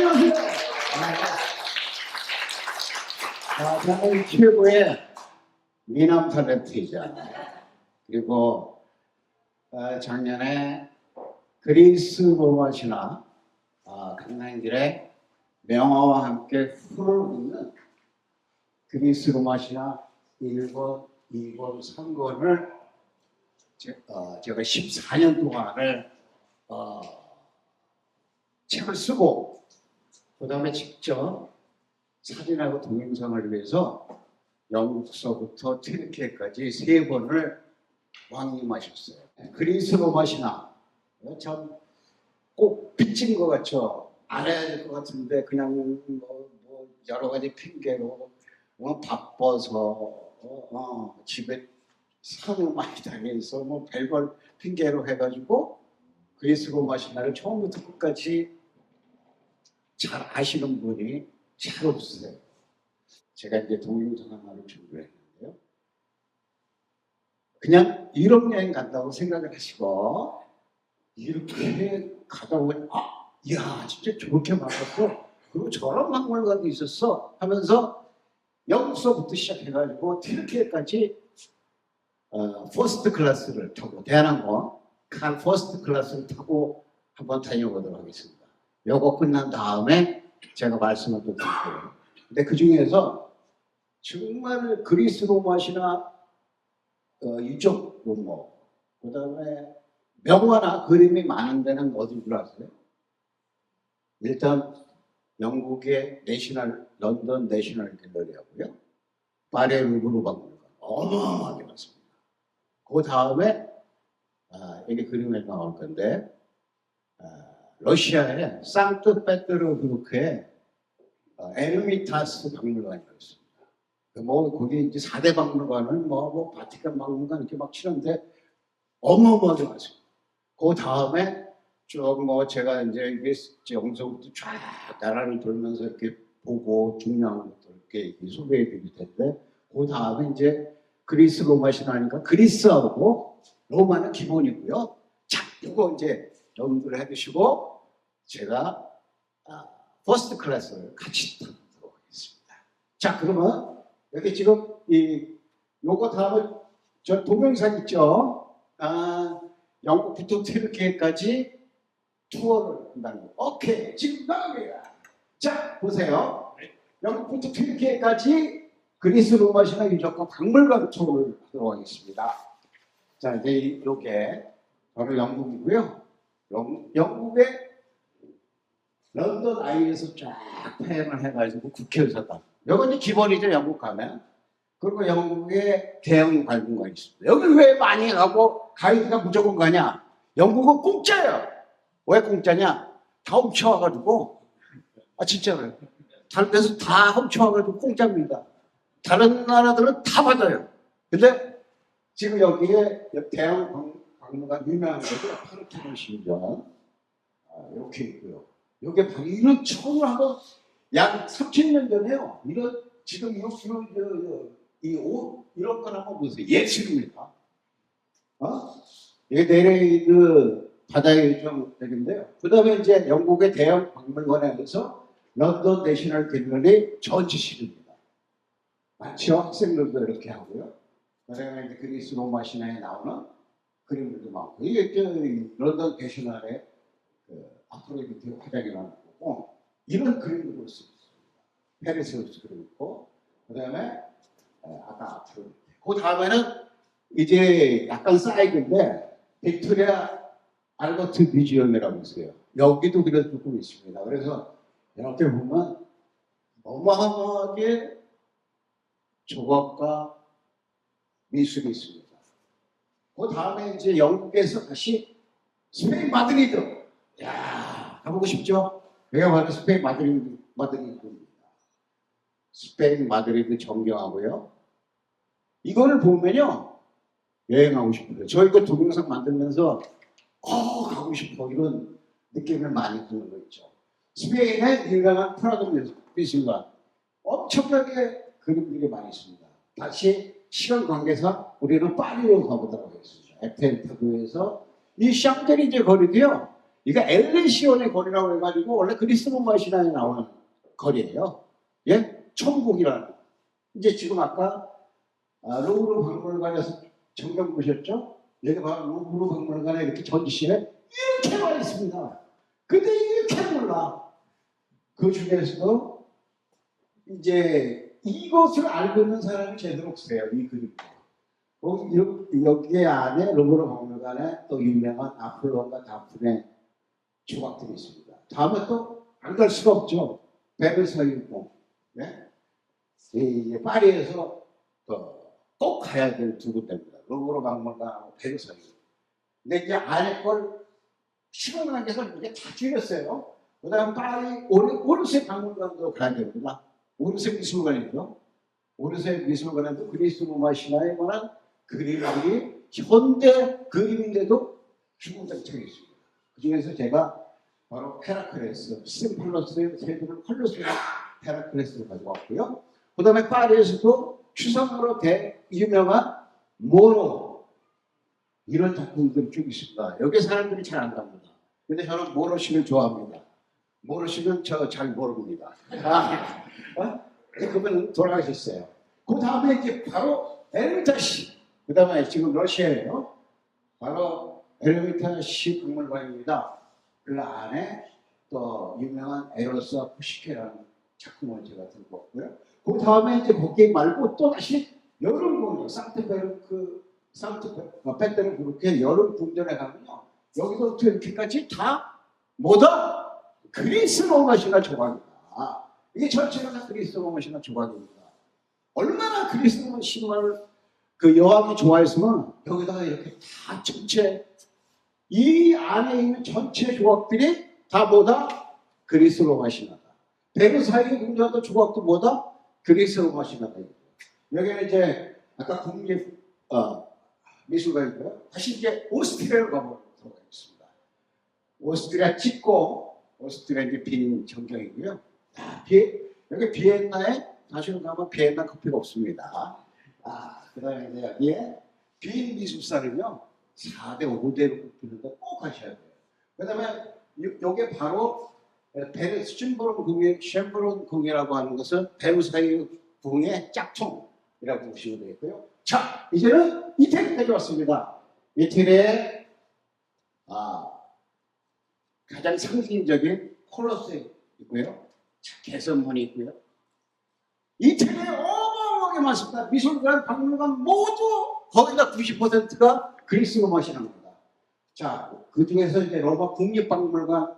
안녕하세요. 저는 최고의 미남 탤런트이자 그리고 작년에 그리스 로마 신화 강남길의 명화와 함께 흐르는 그리스 로마 신화 1권, 2권, 3권을 제가 14년 동안을 책을 쓰고 그 다음에 직접 사진하고 동영상을 위해서 영국서부터 튀르키예까지 3번을 왕림하셨어요. 그리스 로마 신화 참 꼭 빚진 것 같죠. 알아야 될 것 같은데 그냥 뭐 여러 가지 핑계로 바빠서 집에 상을 많이 다녀서 뭐 별걸 핑계로 해가지고 그리스 로마 신화를 처음부터 끝까지 잘 아시는 분이 잘 없으세요. 제가 이제 동영상 하나를 준비했는데요. 그냥 유럽 여행 간다고 생각을 하시고 이렇게 가다 보니 이야 진짜 저렇게 많았어. 그리고 저런 박물관도 있었어 하면서 영국서부터 시작해가지고 튀르키예까지 퍼스트 클래스를 타고 대한항공 칼 퍼스트 클래스를 타고 한번 다녀보도록 하겠습니다. 요거 끝난 다음에 제가 말씀을 또 드릴게요. 근데 그 중에서 정말 그리스 로마시나 유적 문모 그 다음에 명화나 그림이 많은 데는 어딘 줄 아세요? 일단 영국의 런던 내셔널 갤러리하고요. 파리 루브르 박물관 어마어마하게 많습니다. 그 다음에 여기 그림에 나올 건데 러시아의 상트페테르부르크의 에르미타스 박물관이 있습니다. 뭐 거기 이제 4대 박물관은 뭐 바티칸 박물관 이렇게 막 치는데 어마어마하게 많습니다. 그 다음에 쭉 뭐 제가 이제 이게 영서부터 쫙 나라를 돌면서 이렇게 보고 중요한 것들 이렇게 소개해 드릴 텐데 그 다음에 이제 그리스 로마 신화니까 그리스하고 로마는 기본이고요. 자, 이거 이제 여러분들 해두시고 제가 퍼스트 클래스를 같이 타도록 하겠습니다. 자, 그러면 여기 지금 요거 다음에 저 동영상 있죠? 영국부터 튀르키예까지 투어를 한다는 거. 오케이, 지금 나갑니다. 자, 보세요. 영국부터 튀르키예까지 그리스 로마 신화 유적과 박물관 투어를 하도록 하겠습니다. 자, 이제 이렇게 저는 영국이고요. 영국의 런던 아이에서 쫙 파행을 해가지고 국회의사당. 이건 이제 기본이죠, 영국 가면. 그리고 영국의 대형 박물관이 있습니다. 여기 왜 많이 가고 가이드가 무조건 가냐? 영국은 공짜예요. 왜 공짜냐? 다 훔쳐와가지고, 진짜로요. 다른 데서 다 훔쳐와가지고 공짜입니다. 다른 나라들은 다 받아요. 근데 지금 여기에 대형 박물관 유명한 거죠. 파르테논 신전. 이렇게 있고요. 여기 이런 처음을 한번 약 3000년 전에요. 지금 이 옷 이런 건 한번 보세요. 예술입니다. 이게 네레이드 바다의 유적인데요. 그 다음에 이제 영국의 대형 박물관에 대해서 런던 내셔널 갤러리 전시실입니다. 많죠? 학생들도 이렇게 하고요. 그 다음에 이제 그리스 로마 신화에 나오는 그림들도 많고 이게 런던 내셔널의 아프로디테 화장이라는 거고 이런 그림도 볼 수 있습니다. 페르세우스 그림 있고 그 다음에 아까 아프로디테 그 다음에는 이제 약간 사이드인데 빅토리아 알버트 뮤지엄이라고 있어요. 여기도 그래서 조금 있습니다. 그래서 이렇게 보면 어마어마하게 조각과 미술이 있습니다. 그 다음에 이제 영국에서 다시 스페인 마드리드. 야, 가보고 싶죠? 여기가 바로 스페인 마드리드입니다. 스페인 마드리드 전경하고요. 이거를 보면요, 여행하고 싶어요. 저 이거 동영상 만들면서 가고 싶어 이런 느낌을 많이 드는 거 있죠. 스페인의 유명한 프라도 미술관 엄청나게 그림들이 많이 있습니다. 다시 시간 관계상 우리는 파리로 가보도록 하겠습니다. 에펠탑에서 이 샹젤리제 거리도요. 이게 엘레시온의 거리라고 해가지고 원래 그리스 로마 신화에 나오는 거리예요. 예? 천국이라는. 이제 지금 아까 루브르 박물관에서 정경 보셨죠? 여기 바로 루브르 박물관에 이렇게 전시회 이렇게 많이 있습니다. 근데 이렇게 몰라. 그 중에서도 이제 이것을 알고 있는 사람이 제대로 없어요. 이 그림. 여기 안에 루브르 박물관에 또 유명한 아폴론과 다프네 조각들이 있습니다. 다음에 또 안 갈 수가 없죠. 베르사유궁. 네? 파리에서 꼭 가야 될 두 군데입니다. 루브르 박물관하고 베르사유. 근데 이제 안에 걸 시간관계에서 이제 다 줄였어요. 그 다음 파리 오르세 박물관도 가야 됩니다. 오르세 미술관이죠. 오르세 미술관에도 그리스 로마 신화에 관한 그림들이 현대 그림인데도 중국장책이 있습니다. 그 중에서 제가 바로 헤라클레스, 심플러스의 세들을 컬러스의 헤라클레스를 가지고 왔고요. 그 다음에 파리에서도 추상으로 유명한 모로 이런 작품들이 쭉 있습니다. 여기 사람들이 잘 안 갑니다. 근데 저는 모로식을 좋아합니다. 모로식은 저 잘 모릅니다. 그분은 돌아가셨어요. 그 다음에 이제 바로 에르미타시. 그 다음에 지금 러시아예요. 바로 에르미타시 박물관입니다. 그 안에 또 유명한 에로사 푸시케라는 작품을 제가 들고 왔고요. 그 다음에 이제 거기 말고 또 다시 여름 공연, 상트페테르부르크의 여름 궁전에 가면요. 여기서부터 이렇게까지 다 뭐다? 그리스 로마 신화 조각이다. 이게 전체가 다 그리스 로마 신화 조각입니다. 얼마나 그리스 로마 신화를 그 여왕이 좋아했으면 여기다가 이렇게 다 전체 이 안에 있는 전체 조각들이 다 뭐다? 그리스 로마 신화다. 베르사유 궁전도 조각도 뭐다? 그리스 로마 신화다. 여기는 이제 아까 국립 미술관이고요. 다시 이제 오스트리아로 가보도록 하겠습니다. 오스트리아 찍고 오스트리아 이제 빈 전경이고요. 여기 비엔나에 다시 가면 비엔나 커피가 없습니다. 그다음에 이제 여기에 빈 미술사는요 4대 5대로 꼽히는데 꼭 가셔야 돼요. 그다음에 요게 바로 쉔브론 궁이라고 하는 것은 베르사유 궁의 짝퉁이라고 보시면 되겠고요. 자, 이제는 이태리까지 왔습니다. 이태리의 가장 상징적인 콜로세움 있고요. 개선문이 있고요. 이태리에 어마어마하게 많습니다. 미술관, 박물관 모두 거의 다 90%가 그리스 로마 신화입니다. 자, 그 중에서 이제 로마 국립박물관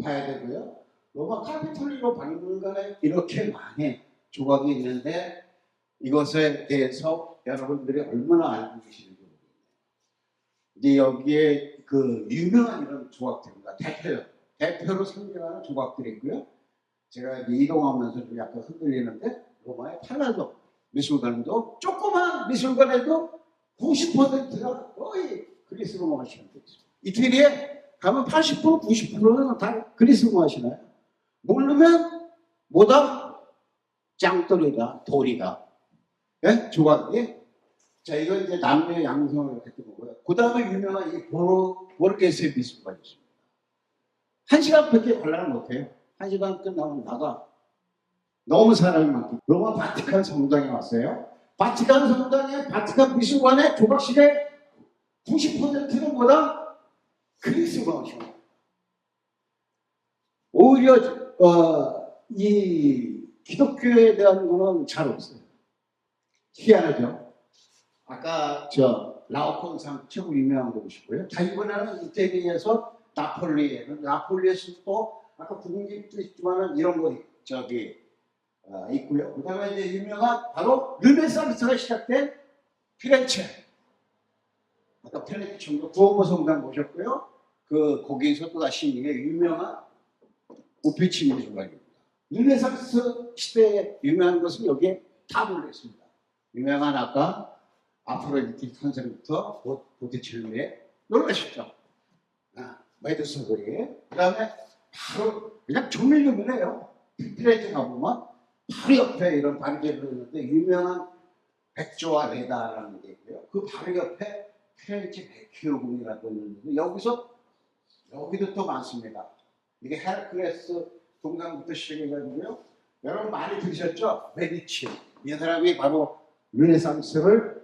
봐야 되고요. 로마 카피톨리오 박물관에 이렇게 많이 조각이 있는데 이것에 대해서 여러분들이 얼마나 알고 계시는지 모르겠네요. 이제 여기에 그 유명한 이런 조각들입니다. 대표로 상징하는 조각들이 있고요. 제가 이동하면서 좀 약간 흔들리는데 로마의 팔라도 미술관도 조그만 미술관에도 90%가 거의 그리스 로마 신화가 있습니다. 이태리에 가면 80%, 90%는 다 그리스 로마 신화예요. 모르면 뭐다? 짱돌이다, 돌이다. 예? 조각이. 자, 이건 이제 남녀 양성을 했던 거고요. 그 다음에 유명한 이 보르게스의 미술관이 있습니다. 1시간밖에 관람을 못해요. 1시간 끝나면 나가. 너무 사람이 많고. 로마 바티칸 성당에 왔어요. 바티칸 성당에, 바티칸 미술관의 조각실의 90%는 뭐다? 그리스 로마입니다. 오히려 이 기독교에 대한 거는 잘 없어요. 희한하죠. 아까 라오콘상 최고 유명한 곳이고요. 자, 이번에는 이태리에서 나폴리에서 또 아까 국립도 있지만은 이런 거 있고요. 그 다음에 이제 유명한 바로 르네상스가 시작된 피렌체. 아까 피렌체 정도 두오모 성당 보셨고요. 거기서 또 다시 이게 유명한 우피치 미술관입니다. 르네상스 시대에 유명한 것은 여기에 다 몰려 있습니다. 유명한 아까 아프로디테 탄생부터 보티첼리에 놀라셨죠? 메두사 그리. 그 다음에 바로 그냥 조밀조밀해요. 피렌체 가보면 바로 옆에 이런 반개로 있는데 유명한 백조와 레다라는 게 있고요. 그 바로 옆에 피렌체 백희오궁이라고 있는데 여기서 여기도 또 많습니다. 이게 헤라클레스 동상부터 시작해가지고요. 여러분 많이 들으셨죠? 메디치. 이 사람이 바로 르네상스를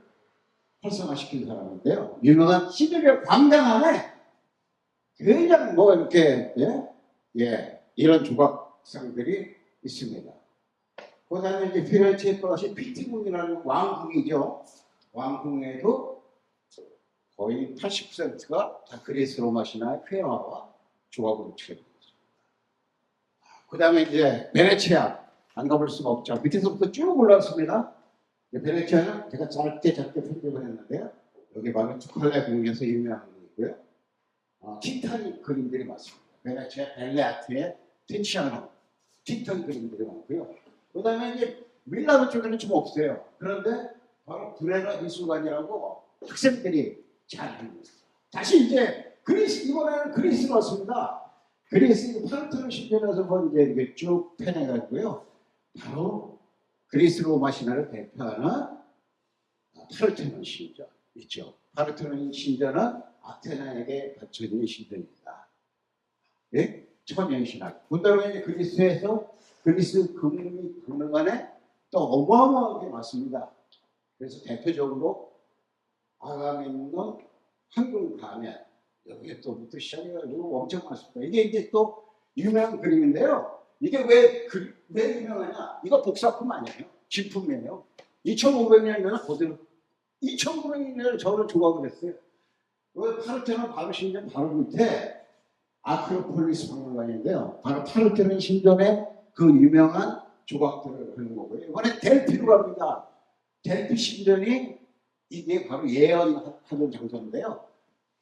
활성화시킨 사람인데요. 유명한 시베리아 광장 안에 그냥 뭐 이렇게 이런 조각상들이 있습니다. 그 다음에 이제 피렌체에 또다시 피티궁이라는 왕궁이죠. 왕궁에도 거의 80%가 다 그리스 로마 신화의 회화와 조각으로 칠해져 있습니다. 그 다음에 이제 베네치아 안 가볼 수가 없죠. 밑에서부터 쭉 올라왔습니다. 베네치아는 제가 짧게 편집을 했는데요. 여기 바로 투칼레 궁에서 유명한 궁이고요. 티타닉 그림들이 많습니다. 베네치아 벨레아트의 티치아노, 티탄 그림들이 많고요. 그 다음에 이제 밀라노 쪽에는 좀 없어요. 그런데 바로 브레라 미술관이라고 학생들이 잘 알고 있어요. 다시 이제 이번에는 그리스로 왔습니다. 그리스 파르테논 신전에서 이제 이렇게 쭉 펴내가지고요. 바로 그리스 로마 신화를 대표하는 파르테논 신전 있죠. 파르테논 신전은 아테나에게 바쳐진 신전입니다. 예? 천연 신화. 그다음에 그리스에서 그리스 박물관에 또 어마어마하게 많습니다. 그래서 대표적으로 아가멤논 황금 가면 여기에 또부터 시작해가지고 엄청 많습니다. 이게 이제 또 유명한 그림인데요. 이게 왜 유명하냐? 이거 복사품 아니에요. 진품이에요. 2500년에는 그대로 2500년을 저를 조각을 했어요. 파르테논 바로 신전 바로 밑에 아크로폴리스 박물관인데요. 바로 파르테논 신전의 그 유명한 조각들을 하는 거고요. 이번에 델피로 갑니다. 델피 신전이 이게 바로 예언하던 장소인데요.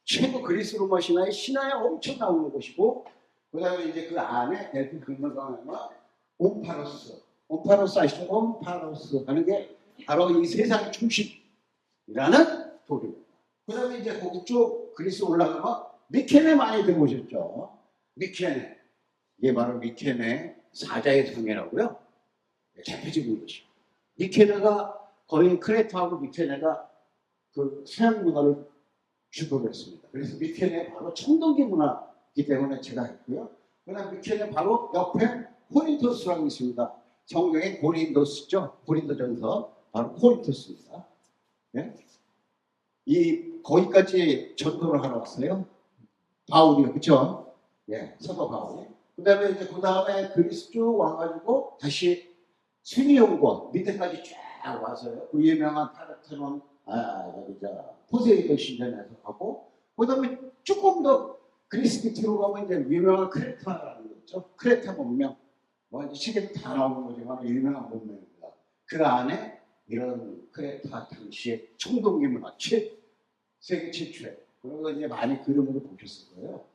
최고 그리스 로마 신화에 엄청 나오는 곳이고, 그 다음에 이제 그 안에 델피 박물관에 옴파로스 아시죠? 옴파로스 하는 게 바로 이 세상의 중심이라는 도리입니다. 그 다음에 이제 거기 쭉 그리스 올라가면 미케네 많이 들어보셨죠? 미케네. 이게 바로 미케네 사자의 성이라고요. 대표적인 것이죠. 미케네가 거의 크레타하고 미케네가 그 서양 문화를 주도를 했습니다. 그래서 미케네 바로 청동기 문화이기 때문에 제가 했고요. 그다음 미케네 바로 옆에 코린토스라고 있습니다. 성경에 고린도스죠. 고린도전서 바로 코린토스입니다. 네? 거기까지 전도를 하러 왔어요. 바울이요, 그렇죠? 예, 사도 바울이. 그다음에 이제 그리스 쭉 와가지고 다시 스미용권 밑에까지 쫙 와서요. 그 유명한 파르테논 포세이돈 신전에서 하고, 그다음에 조금 더 그리스 밑으로 가면 이제 유명한 크레타라는 거 있죠. 크레타 문명. 뭐 이제 책에도 다 나오는 거지만 유명한 문명입니다. 그 안에 이런 크레타 당시의 청동기 문화 세계 최초의 그런 거 이제 많이 그림으로 보셨을 거예요.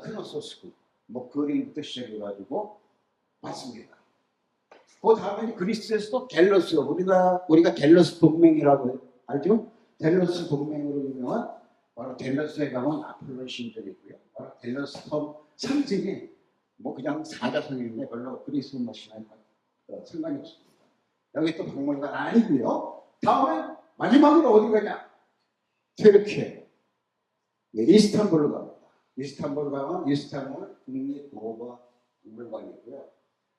크노소스국 뭐 그림부터 시작해가지고 봤습니다. 그 다음에 그리스에서도 델로스, 우리가 델로스 동맹이라고 알죠? 델로스 동맹으로 유명한 바로 델로스에 가면 아폴론 신전이고요. 바로 델로스 섬 상징이 뭐 그냥 사자성인데 별로 그리스 신화에 상관이 없습니다. 여기 또 박물관 아니고요. 다음에 마지막으로 어디 가냐? 튀르키예, 이스탄불로 갑니다. 이스탄불 가면 이스탄불 국립도가 박물관이고요.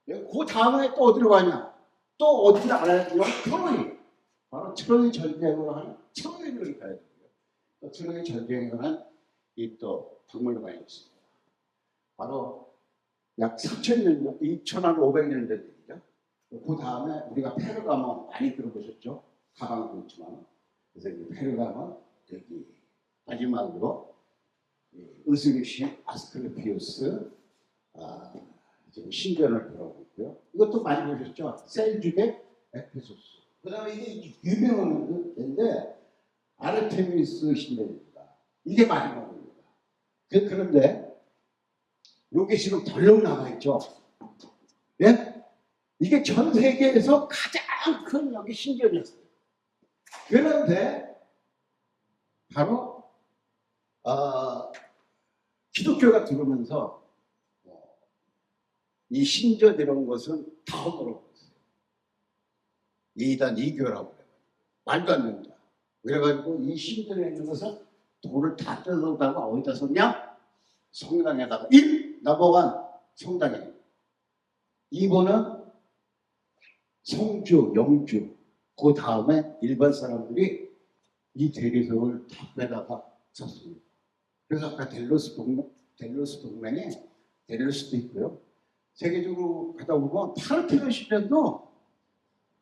그 다음에 또 어디로 가냐? 또 어디를 알아야 돼요? 트로이. 바로 트로이 전쟁으로 하는 트로이를 가야 되고요. 또 트로이 전쟁에 관한 이 또 박물관이 있습니다. 바로 약 3,000년 전, 2,500년 전 얘기죠. 그 다음에 우리가 페르가몬 많이 들어보셨죠? 가방도 있지만. 그래서 이 페르가몬 여기 마지막으로 으스르시 아스클레피우스 지금 신전을 들어오고 있고요. 이것도 많이 보셨죠? 셀주게 에페소스. 그 다음에 이게 유명한 건데 아르테미스 신전입니다. 이게 마지막입니다. 그런데 이게 지금 덜렁 남아있죠? 예? 이게 전 세계에서 가장 큰 여기 신전이었어요. 그런데 바로 기독교가 들어오면서 이 신전 이런 것은 다 허물어버렸어요. 이단 이교라고 그래요. 말도 안 됩니다. 그래가지고 이 신전에 있는 것은 돌을 다 뜯어다가 어디다 썼냐? 성당에다가 1. 넘버원 성당에, 2번은 성주, 영주, 그 다음에 일반 사람들이 이 대리석을 다 빼다가 샀습니다. 그래서 아까 델로스 동맹에 델로스도 있고요. 세계적으로 가다 보면 파르테논 시대도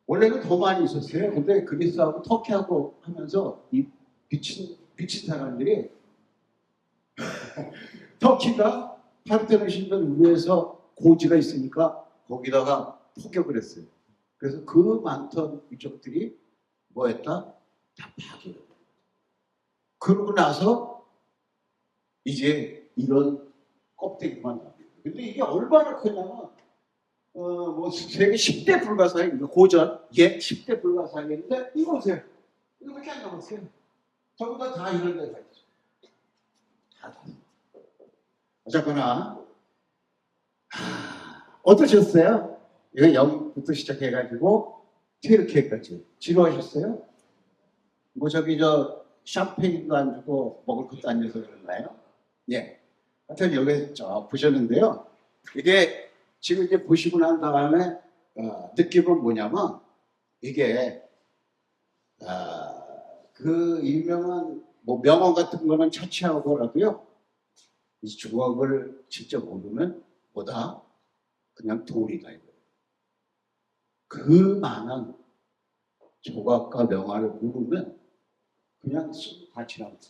원래는 더 많이 있었어요. 근데 그리스하고 터키하고 하면서 이 비친 사람들이 터키가 파르테논 신전 위에서 고지가 있으니까 거기다가 포격을 했어요. 그래서 그 많던 이쪽들이 뭐 했다? 다 파괴를. 그러고 나서 이제 이런 껍데기만 나옵니다. 근데 이게 얼마나 크냐면 뭐 세계 10대 불가사의 고전, 10대 불가사의인데 이거 보세요. 이거밖에 안 남았어요. 전부 다 이런 데가 있죠. 다. 어쨌거나 어떠셨어요? 이거 0부터 시작해가지고 튀르키예까지 지루하셨어요? 뭐 저기 샴페인도 안 주고 먹을 것도 안 줘서 그런가요? 예. 하여튼 여기 보셨는데요. 이게 지금 이제 보시고 난 다음에 느낌은 뭐냐면 이게 그 유명한 뭐 명언 같은 거는 차치하고라도요. 이 주먹을 직접 모르면 뭐다? 그냥 돌이다 이거예요. 그 많은 조각과 명화를 모르면 그냥 다 지나갑니다.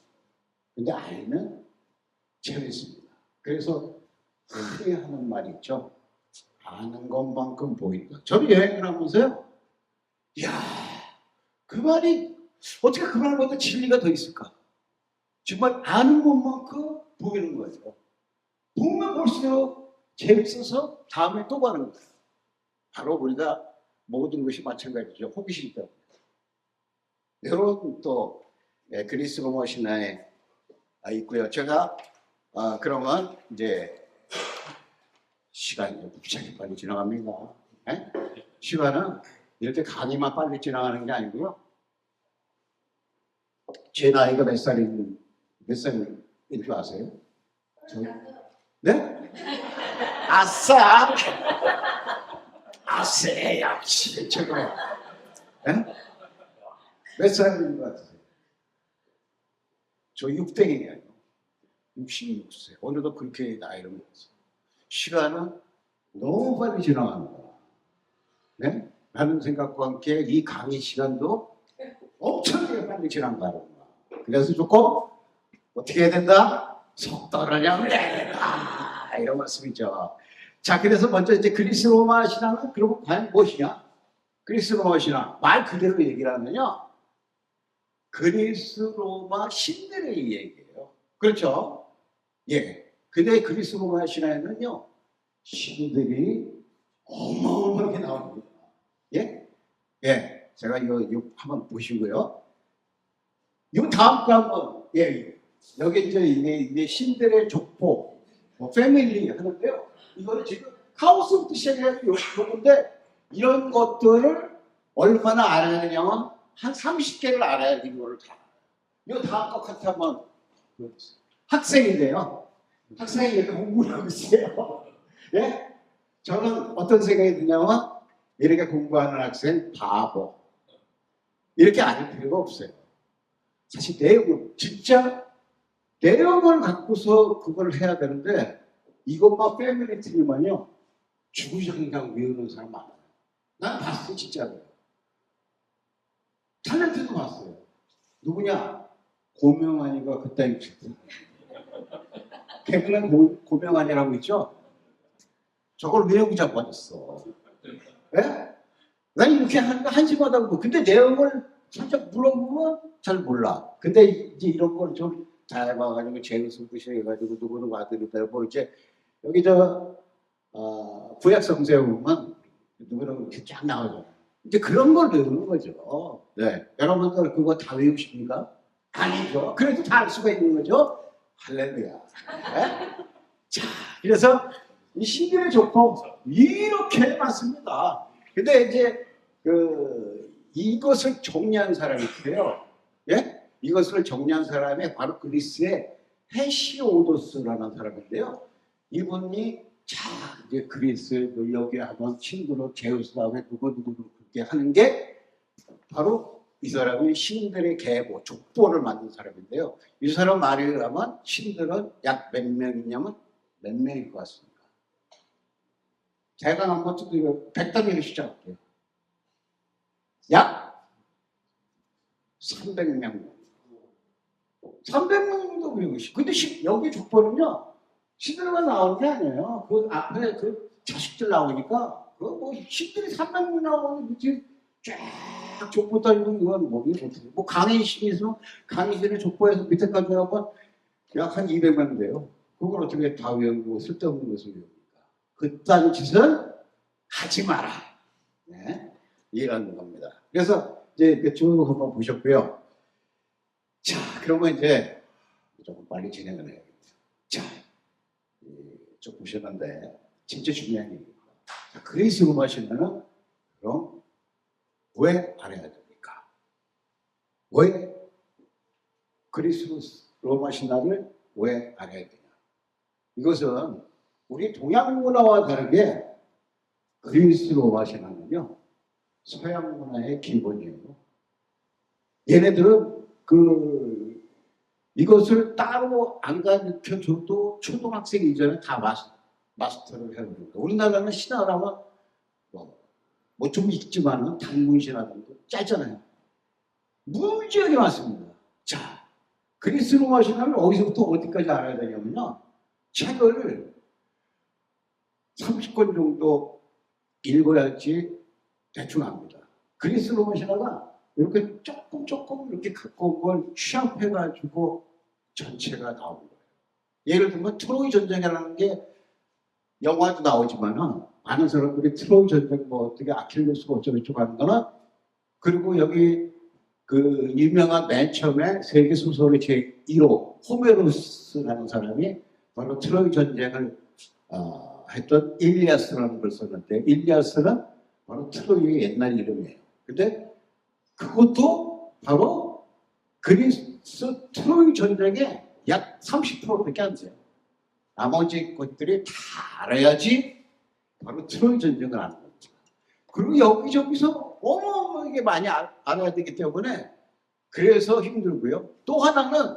근데 알면 재밌습니다. 그래서 흔히 하는 말이 있죠. 아는 것만큼 보인다. 저는 여행을 하면서요. 이야, 그 말이 어떻게 그 말보다 진리가 더 있을까? 정말 아는 것만큼 보이는 거죠. 보면 볼수록 재밌어서 다음에 또 가는 거예요. 바로 우리가 모든 것이 마찬가지죠. 호기심 때문에. 여러분 또 그리스 로마 신화에 있고요. 제가 그러면 이제 시간이 무지하게 빨리 지나갑니다. 네? 시간은 이렇게 강의만 빨리 지나가는 게 아니고요. 제 나이가 몇 살인 줄 아세요? 네? 아싸! 아싸! 역시 최고. 네? 몇 살인 것 같으세요? 저 6댕이에요. 66세. 오늘도 그렇게 나이를 먹었어요. 시간은 너무 빨리 지나간다. 네? 라는 생각과 함께 이 강의 시간도 엄청나게 빨리 지나간다. 그래서 조금 어떻게 해야 된다? 속도를 좀 내라. 이런 말씀이죠. 자, 그래서 먼저 이제 그리스 로마 신앙은 그러고 과연 무엇이냐? 그리스 로마 신앙. 말 그대로 얘기를 하면요. 그리스 로마 신들의 얘기예요. 그렇죠? 예. 근데 그리스 로마 신화에는요, 신들이 어마어마하게 나옵니다. 예? 예. 제가 이거 한번 보시고요. 이 다음 거 한번, 예. 여기 이제 이게 신들의 족보, 뭐 패밀리 하는데요. 이거는 지금 카오스부터 시작해가지고 요건데, 이런 것들을 얼마나 알아야 되냐면, 한 30개를 알아야 이거를 다. 이 다음 거 같이 한번 보여주세요. 학생인데요. 학생이 이렇게 공부를 하고 있어요. 예? 저는 어떤 생각이 드냐면, 이렇게 공부하는 학생, 바보. 이렇게 알 필요가 없어요. 사실 진짜 내용을 갖고서 그걸 해야 되는데, 이것만 패밀리 틀리면요, 주구장창 외우는 사람 많아요. 난 봤어요, 진짜로. 탤런트도 봤어요. 누구냐? 고명환이가 그따위 쳤다. 개그맨 고명환이라고 있죠? 저걸 외우고 자빠졌어. 예? 난 이렇게 하는 거 한심하다고. 근데 내용을 살짝 물어보면 잘 몰라. 근데 이제 이런 걸 좀 잘 봐가지고 제우스 부시해가지고 누구는 아들이 되고 이제 여기 구약 성서에 보면 누구는 이렇게 쫙 나오죠. 이제 그런 걸 외우는 거죠. 네. 여러분들 그거 다 외우십니까? 아니죠. 그래도 다 알 수가 있는 거죠. 할렐루야. 네? 자, 그래서 이 신들의 족보 이렇게 많습니다. 근데 이제 이것을 정리한 사람이 있어요. 예? 이것을 정리한 사람이 바로 그리스의 헤시오도스라는 사람인데요. 이분이 자 이제 그리스 여기 하면 신들로 제우스 다음에 누구누구를 그렇게 하는 게 바로 이 사람이 신들의 계보, 족보를 만든 사람인데요. 이 사람 말에 의하면 신들은 약 몇 명이냐면 몇 명일 것 같습니다. 제가 한번 두드려 100단위로 시작할게요. 약 300명. 300명 정도 그리고 있어요. 근데 여기 족보는요, 신들만 나오는 게 아니에요. 그 앞에 그 자식들 나오니까, 그 뭐 신들이 300명 나오는 게 쫙 족보 따지고 이건 뭐, 뭐 강의실에서, 강의실의 족보에서 밑에까지 하면 약 한 200명 돼요. 그걸 어떻게 다 외우고 쓸데없는 것을 외웁니까? 그딴 짓은 하지 마라. 네? 이해하는 겁니다. 그래서 이제 쭉 한번 보셨고요. 자, 그러면 이제 조금 빨리 진행을 해야겠죠. 자, 쭉 보셨는데 진짜 중요한 얘기입니다. 자, 그리스 로마 신화는 그럼 왜 알아야 됩니까? 왜 그리스 로마 신화를 왜 알아야 되냐? 이것은 우리 동양 문화와 다르게 그리스 로마 신화는요, 서양 문화의 기본이에요. 얘네들은 이것을 따로 안 가르쳐줘도 초등학생 이전에 다 마스터를 해버립니다. 우리나라는 신화라면 뭐 좀 있지만은 단문 신화도 짜잖아요. 무지하게 많습니다. 자, 그리스 로마 신화를 어디서부터 어디까지 알아야 되냐면요, 책을 30권 정도 읽어야지 대충 압니다. 그리스 로마 신화가 이렇게 조금 이렇게 갖고 온 걸 취합해가지고 전체가 나오는 거예요. 예를 들면 트로이 전쟁이라는 게 영화도 나오지만은 많은 사람들이 트로이 전쟁 뭐 어떻게 아킬레스가 어쩌고저쩌고 하는 거는, 그리고 여기 그 유명한 맨 처음에 세계 소설의 제1호 호메로스라는 사람이 바로 트로이 전쟁을 했던 일리아스라는 걸 썼는데, 일리아스는 바로 트로이의 옛날 이름이에요. 근데 그것도 바로 그리스 트로이 전쟁의 약 30%밖에 안 돼요. 나머지 것들이 다 알아야지 바로 트로이 전쟁을 아는 거죠. 그리고 여기저기서 어마어마하게 많이 알아야 되기 때문에 그래서 힘들고요. 또 하나는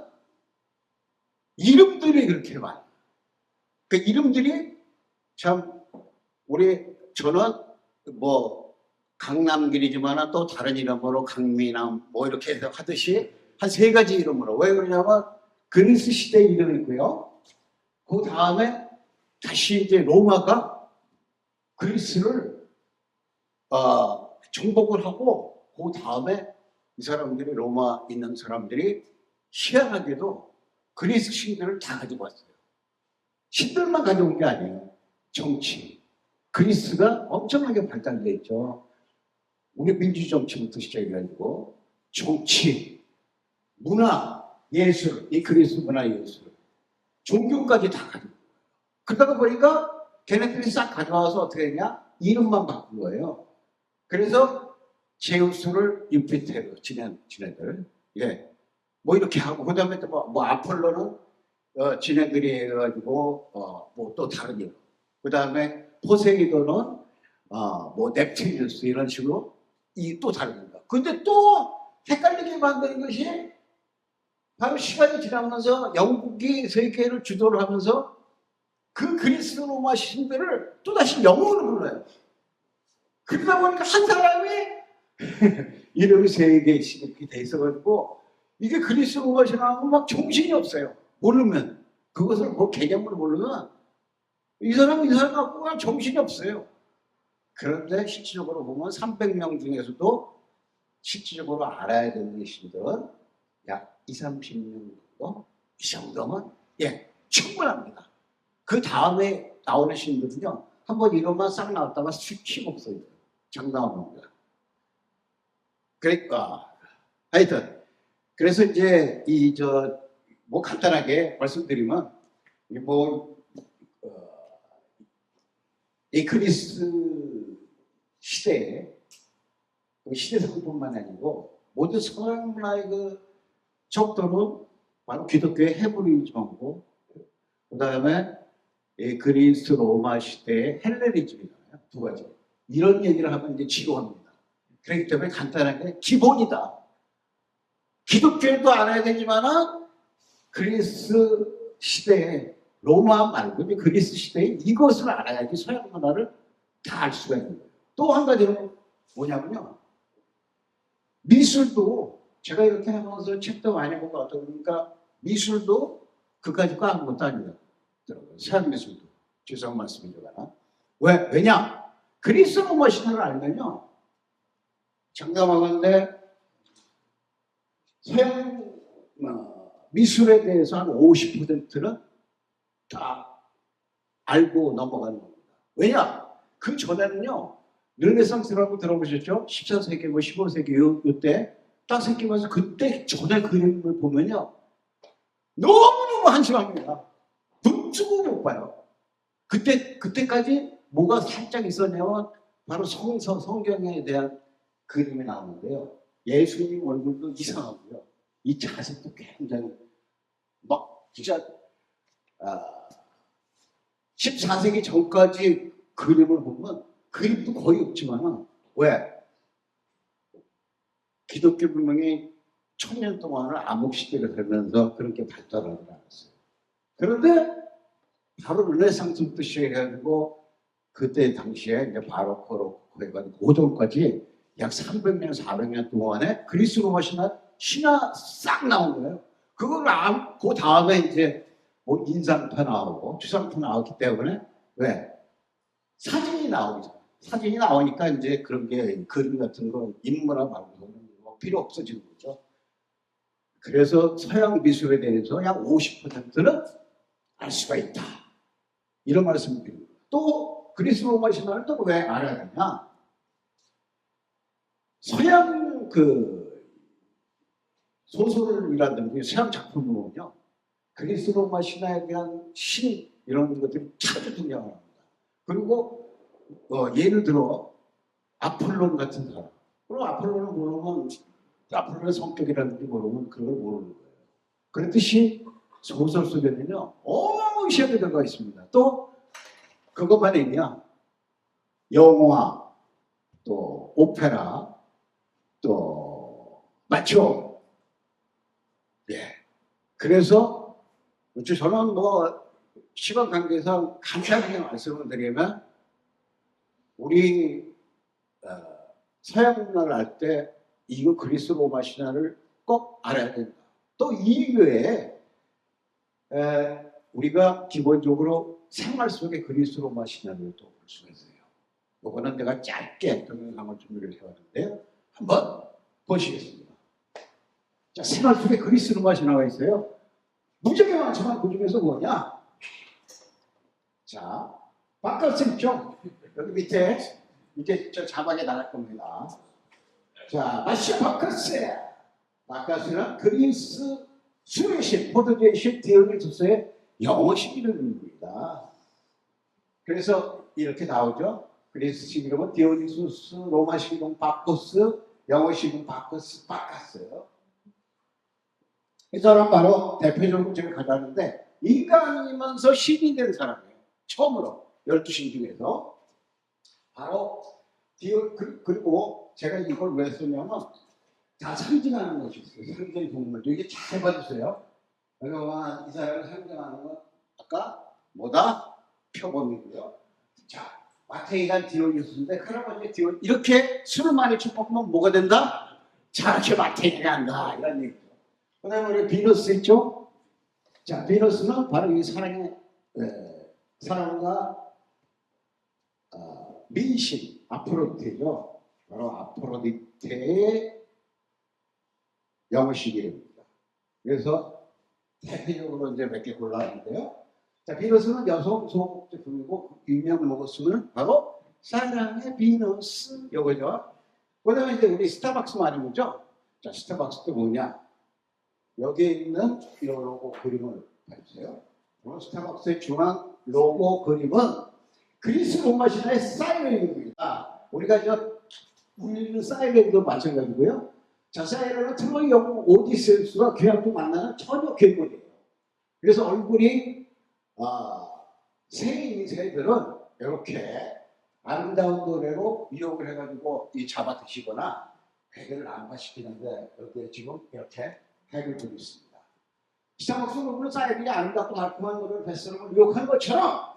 이름들이 그렇게 많아요. 그 이름들이 참 저는 뭐 강남길이지만 또 다른 이름으로 강미남 뭐 이렇게 해서 하듯이 한 3가지 이름으로. 왜 그러냐면 그리스 시대 이름이 있고요. 그 다음에 다시 이제 로마가 그리스를 정복을 하고, 그 다음에 이 사람들이 로마 있는 사람들이 희한하게도 그리스 신들을 다 가지고 왔어요. 신들만 가져온 게 아니에요. 정치. 그리스가 엄청나게 발달돼 있죠. 우리 민주정치부터 시작해가지고 정치, 문화, 예술, 이 그리스 문화 예술, 종교까지 다 가지고. 그러다 보니까 걔네들이 싹 가져와서 어떻게 했냐? 이름만 바꾼 거예요. 그래서 제우스를 유피테로 지네들, 예, 뭐 이렇게 하고, 그 다음에 또 뭐 아폴로는 지네들이 해가지고 뭐 또 다른 이름. 그 다음에 포세이돈은 뭐 넵튠리우스 이런 식으로 또 다릅니다. 근데 또 헷갈리게 만드는 것이 바로 시간이 지나면서 영국이 세계를 주도를 하면서 그 그리스 로마 신들을 또다시 영어로 불러요. 그러다 보니까 한 사람이 이름이 3개씩 이렇게 돼 있어가지고 이게 그리스 로마 신하고 막 정신이 없어요. 모르면, 그것을 뭐 개념으로 모르면 이 사람 갖고 그냥 정신이 없어요. 그런데 실질적으로 보면 300명 중에서도 실질적으로 알아야 되는 신들은 약 20-30명 정도? 이 정도면 충분합니다. 그 다음에 나오는 신들은요, 한번 이름만 싹 나왔다가 휙 없어요. 장담합니다. 그러니까 하여튼 그래서 이제 뭐 간단하게 말씀드리면 이 그리스 시대에 시대성뿐만 아니고 모든 서양 문화의 그 척도는 바로 기독교의 헤브리즘하고 그 다음에 그리스 로마 시대의 헬레니즘이잖아요. 두 가지. 이런 얘기를 하면 이제 지루합니다. 그렇기 때문에 간단하게 기본이다. 기독교도 알아야 되지만은 그리스 시대에 로마 말고 그리스 시대에 이것을 알아야지 서양 문화를 다 알 수가 있는 거예요. 또 한 가지는 뭐냐면요. 미술도 제가 이렇게 하면서 책도 많이 보고 어떤 보니까 미술도 그까짓 거 아무것도 아니다. 서양 미술도. 죄송한 말씀이지만. 왜냐? 그리스 로마 신화를 알면요. 장담하건대 서양 미술에 대해서 한 50%는 다 알고 넘어가는 겁니다. 왜냐? 그 전에는요. 르네상스라고 들어보셨죠? 14세기, 15세기 이때 딱 생기면서 그때 전에 그림을 보면요. 너무너무 한심합니다. 눈 뜨고 못 봐요. 그때까지 뭐가 살짝 있었냐면 바로 성경에 대한 그림이 나오는데요. 예수님 얼굴도 이상하고요. 이 자색도 굉장히 막 진짜 14세기 전까지 그림을 보면 그림도 거의 없지만 왜? 기독교 분명히 1000년 동안을 암흑시대를 살면서 그렇게 발달하지 않았어요. 그런데 바로 르네상스부터 시작해가지고 그때 당시에 이제 바로코로 고전까지 약 300년, 400년 동안에 그리스 로마 신화 싹 나온 거예요. 그걸 그 다음에 이제 뭐 인상파 나오고 추상파 나왔기 때문에 왜? 사진이 나오죠. 사진이 나오니까 이제 그런 게 그림 같은 거 인물화 말고는 뭐 필요 없어지는 거죠. 그래서 서양 미술에 대해서 약 50%는 알 수가 있다. 이런 말씀을 드립니다. 또 그리스 로마 신화를 또 왜 알아야 되냐? 서양 소설이라든지 서양 작품을 보면요. 그리스 로마 신화에 대한 신 이런 것들이 자주 등장합니다. 그리고 예를 들어 아폴론 같은 사람. 그럼 아폴론을 모르면 아폴론의 성격이라든지 모르면 그걸 모르는 거예요. 그렇듯이 소설 속에는요. 어마무시하게 들어가 있습니다. 또 그것만 있냐? 영화, 또 오페라, 또 맞죠? 예. 그래서 저는 뭐 시간 관계상 간단하게 말씀을 드리면 우리 서양 문화를 알 때 이거 그리스 로마 신화를 꼭 알아야 된다. 또 이외에 우리가 기본적으로 생활 속에 그리스 로마 신화를 또 볼 수가 있어요. 이거는 내가 짧게 동영상을 준비를 해왔는데요. 한번 보시겠습니다. 자, 생활 속에 그리스 로마 신화가 있어요. 무지하게 많지만 그 중에서 뭐냐? 자, 바카스 있죠? 여기 밑에 저 자막에 나갈 겁니다. 자, 마시아 바카스. 바카스는 그리스 수의 신, 포도주의 신 디오니소스의 영어식 이름입니다. 그래서 이렇게 나오죠. 그리스식 이름은 디오니소스, 로마식 이름은 바코스, 영어식 이름은 바카스예요. 이 사람 바로 대표적으로 제가 가져왔는데 인간이면서 신이 된 사람이에요. 처음으로 12신 중에서 바로 그리고 제가 이걸 왜 쓰냐면 다 상징하는 것이 있어요. 상징 동물도 이게 잘 봐주세요. 여러분 이 사람을 상징하는 건 아까 뭐다? 표범이고요. 자, 마태이란 디오니소스인데 할아버지 이렇게 술을 많이 처먹으면 뭐가 된다? 저렇게 마태이가 한다 이런 얘기죠. 그 다음에 우리 비너스 있죠? 자, 비너스는 바로 이 사랑과 민신, 아프로디테죠. 바로 아프로디테의 영어식 이름입니다. 그래서 대표적으로 이제 몇 개 골라왔는데요. 자, 비너스는 여성 소목 제품이고 유명 먹었으면 바로 사랑의 비너스 요거죠. 그 다음에 이제 우리 스타벅스 많이 보죠? 자, 스타벅스도 뭐냐? 여기에 있는 이 로고 그림을 봐주세요. 스타벅스의 중앙 로고 그림은 그리스 로마 신화의 사이렌입니다. 우리가 우리는 사이렌도 마찬가지고요. 자, 사이렌은 트로이 영웅 오디세우스와 귀환도 만나는 처녀 괴물이에요. 그래서 얼굴이 새인 새들은 이렇게 아름다운 노래로 유혹을 해가지고 이 잡아 드시거나 해결을 안마시키는데 여기에 지금 이렇게 해결을 두고 있습니다. 스타벅스 부분은 사이렌이 아름답고 달콤한 노래를 베스트셀러를 유혹한 것처럼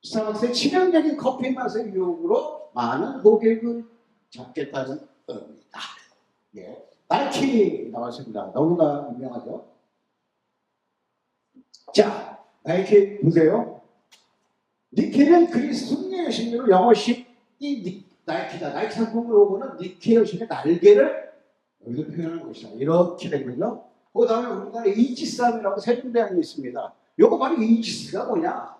스타벅스의 치명적인 커피 맛의 유혹으로 많은 고객을 잡겠다는 겁니다. 나이키 나왔습니다. 너무나 유명하죠. 자, 나이키 보세요. 니키는 그리스 승리의 신으로 영어식 이 나이키다. 나이키 상품 로고는 니키 여신의 날개를 여기서 표현하는 것이다. 이렇게 되거든요. 그 다음에 우리나라 이지스함이라고 세종대왕이 있습니다. 요거 바로 이지스가 뭐냐?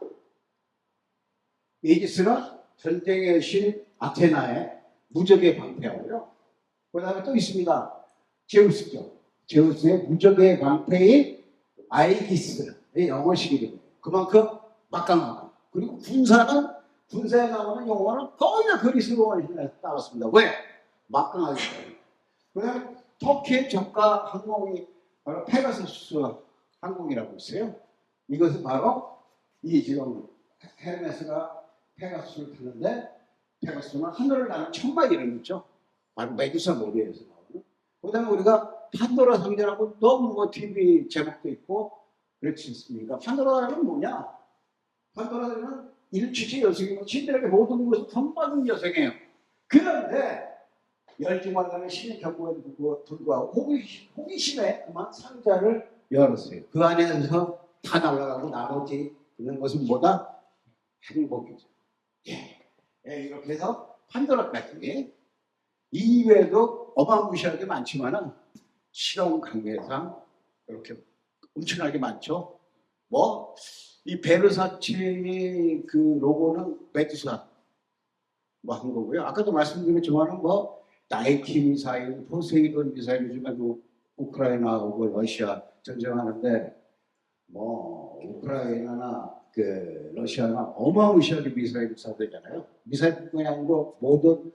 이지스는 전쟁의 신 아테나의 무적의 방패하고요. 그 다음에 또 있습니다. 제우스죠. 제우스의 무적의 방패인 아이기스의 영어식이거든요. 그만큼 막강하다. 그리고 군사에 나오는 용어는 거의 다 그리스 로마에서 따왔습니다. 왜? 막강하기 때문에. 그 다음에 터키의 저가 항공이 바로 페가수스 항공이라고 있어요. 이것은 바로 이 지금 헤르메스가 페가수스를 타는데 페가수스는 하늘을 나는 천마 이름 있죠. 바로 메두사 머리에서 나오는. 그 다음에 우리가 판도라 상자라고 너무 뭐 TV 제목도 있고 그렇지 않습니까? 판도라는 뭐냐? 판도라는 일취지 여성이고 신들에게 모든 것을 선받은 여성이에요. 그런데 열중만간의 신의 경고에도 불구하고 호기심에 그만 상자를 열었어요. 그 안에서 다 날아가고 나머지 있는 것은 뭐다? 행복이죠. 이렇게 해서 판도라까지 이외에도 어마무시하게 많지만은 실험 관계상 이렇게 엄청나게 많죠. 뭐 이 베르사체의 그 로고는 메두사 뭐 한 거고요. 아까도 말씀드렸지만은 뭐 나이키 미사일, 포세이돈 미사일 요즘에도 우크라이나하고 러시아 전쟁하는데 뭐 우크라이나나 그 러시아나 어마무시하게 미사일 쏴대잖아요. 미사일뿐만이 모든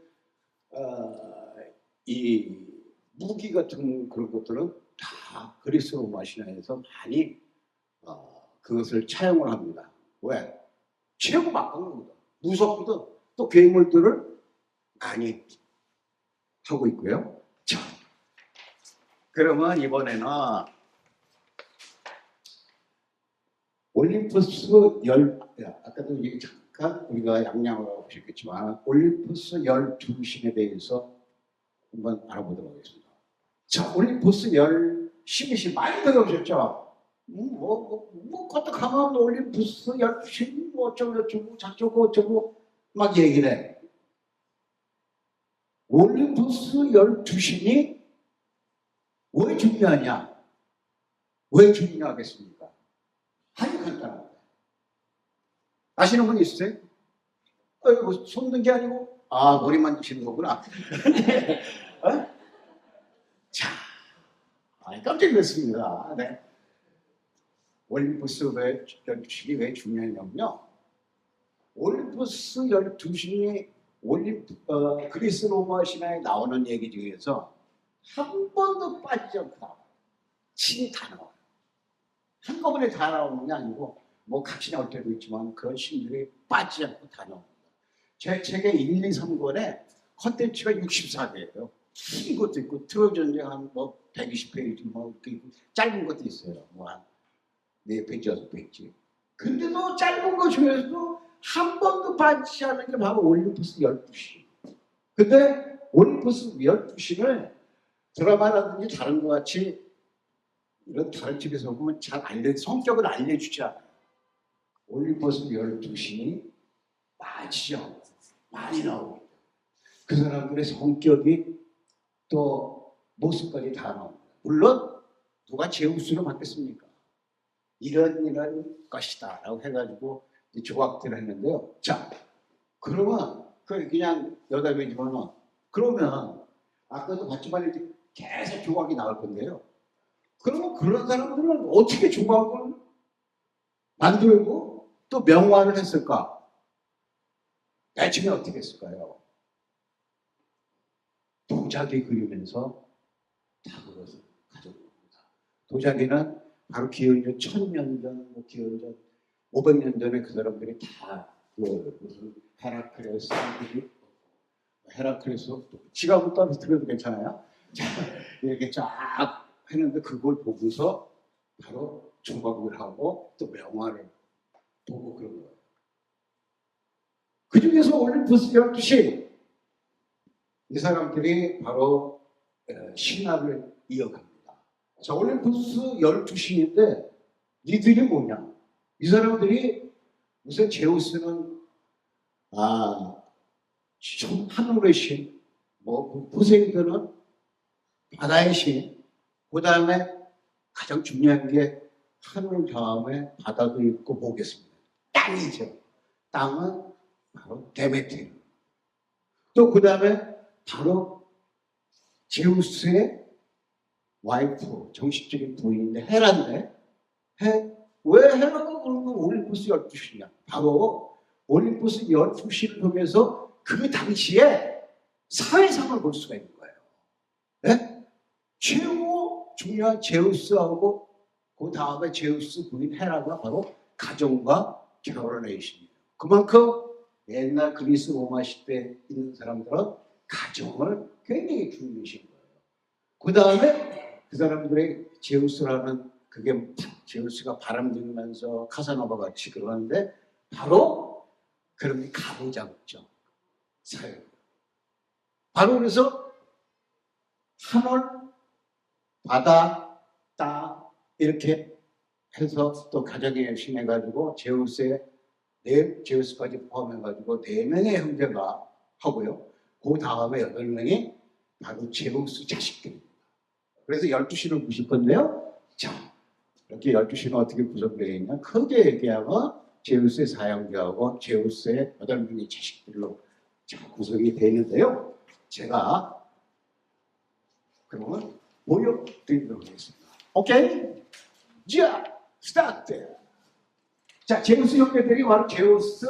이 무기 같은 그런 것들은 다 그리스 로마 신화에서 많이 그것을 차용을 합니다. 왜? 최고 막강한 겁니다. 무섭거든. 또 괴물들을 많이 하고 있고요. 자, 그러면 이번에는 올림푸스 아까도 얘기 잠깐 우리가 양양으로 보셨겠지만 올림푸스 12신에 대해서 한번 알아보도록 하겠습니다. 자, 올림푸스 12신이 많이 들어보셨죠? 그것도 가만 올림푸스 12신 뭐 어쩌고 저쩌고 막 얘기를 해. 올림푸스 12신이 왜 중요하냐? 왜 중요하겠습니까? 아주 간단합니다. 아시는 분 있으세요? 뭐 손든 게 아니고 머리만 드시는 거구나. 자, 깜짝 놀랐습니다. 네. 올림푸스 12신이 왜 중요하냐면요. 올림푸스 12신이 그리스 로마 신화에 나오는 얘기 중에서 한 번도 빠지지 않고 나와요. 신이 다 나와요. 한꺼번에 다 나오는 게 아니고 뭐 같이 나올 때도 있지만 그런 신들이 빠지지 않고 다 나옵니다. 제 책의 1, 2, 3권에 컨텐츠가 64개예요. 긴 것도 있고 트로이 전쟁 한 뭐 120페이지 뭐 있고 짧은 것도 있어요. 뭐 한 4페이지, 6페이지. 근데도 짧은 것 중에서도 한 번도 빠지지 않는 게 바로 올림푸스 12신. 근데 올림푸스 12신을 드라마라든지 다른 것 같이 이런 다른 집에서 보면 잘 성격을 알려주지 않아요. 올림푸스 12신이 빠지지 않고 많이 나옵니다. 그 사람들의 성격이 또 모습까지 다 나옵니다. 물론 누가 제우스로 바뀌었습니까? 이런 것이다 라고 해가지고 조각들을 했는데요. 자, 그러면 그냥 여담이지만은 그러면 아까도 봤지만 이제 계속 조각이 나올 건데요. 그러면 그런 사람들은 어떻게 조각을 만들고 또 명화를 했을까? 대충 어떻게 했을까요? 돈 도자기 그리면서 다 그것을 가져옵니다. 도자기는 바로 기원전 1000년 전, 뭐 기원전 500년 전에 그 사람들이 다 무슨 헤라클레스들이 헤라클레스 지갑을 떨어뜨려도 괜찮아요? 자, 이렇게 쫙 했는데 그걸 보고서 바로 조각을 하고 또 명화를 보고 그런 거예요. 그 중에서 올림푸스 12시 이 사람들이 바로 신화를 이어갑니다. 자, 올림푸스 12신인데 니들이 뭐냐? 이 사람들이 우선 제우스는 하늘의 신, 뭐 포세이돈은 바다의 신, 그 다음에 가장 중요한 게 하늘 다음에 바다도 있고 뭐겠습니까? 땅이죠. 땅은 바로 데메트. 또 그 다음에 바로 제우스의 와이프, 정식적인 부인인데 헤라인데 왜 헤라가 그러면 올림푸스 12시냐? 바로 올림푸스 12시를 보면서 그 당시에 사회상을 볼 수가 있는 거예요. 네? 최고 중요한 제우스하고 그 다음에 제우스 부인 헤라가 바로 가정과 결혼의 신이에요. 그만큼 옛날 그리스 로마 시대에 있는 사람들은 가정을 굉장히 중요시한 거예요. 그 다음에 그 사람들의 제우스라는 그게 제우스가 바람 들면서 카사노바 같이 그러는데 바로 그런 게 가부장적 사회. 바로 그래서 하늘, 바다, 땅 이렇게 해서 또 가정의 여신 해가지고 제우스까지 포함해가지고 4명의 형제가 하고요. 그 다음에 8명이 바로 제우스 자식들입니다. 그래서 12시를 보실 건데요. 자, 이렇게 12시는 어떻게 구성되어 있냐? 크게 얘기하면 제우스의 사형제하고 제우스의 8명의 자식들로 구성이 되어 있는데요. 제가 그러면 보여드리도록 하겠습니다. 오케이? 자, 스타트! 자, 제우스 형제들이 바로 제우스,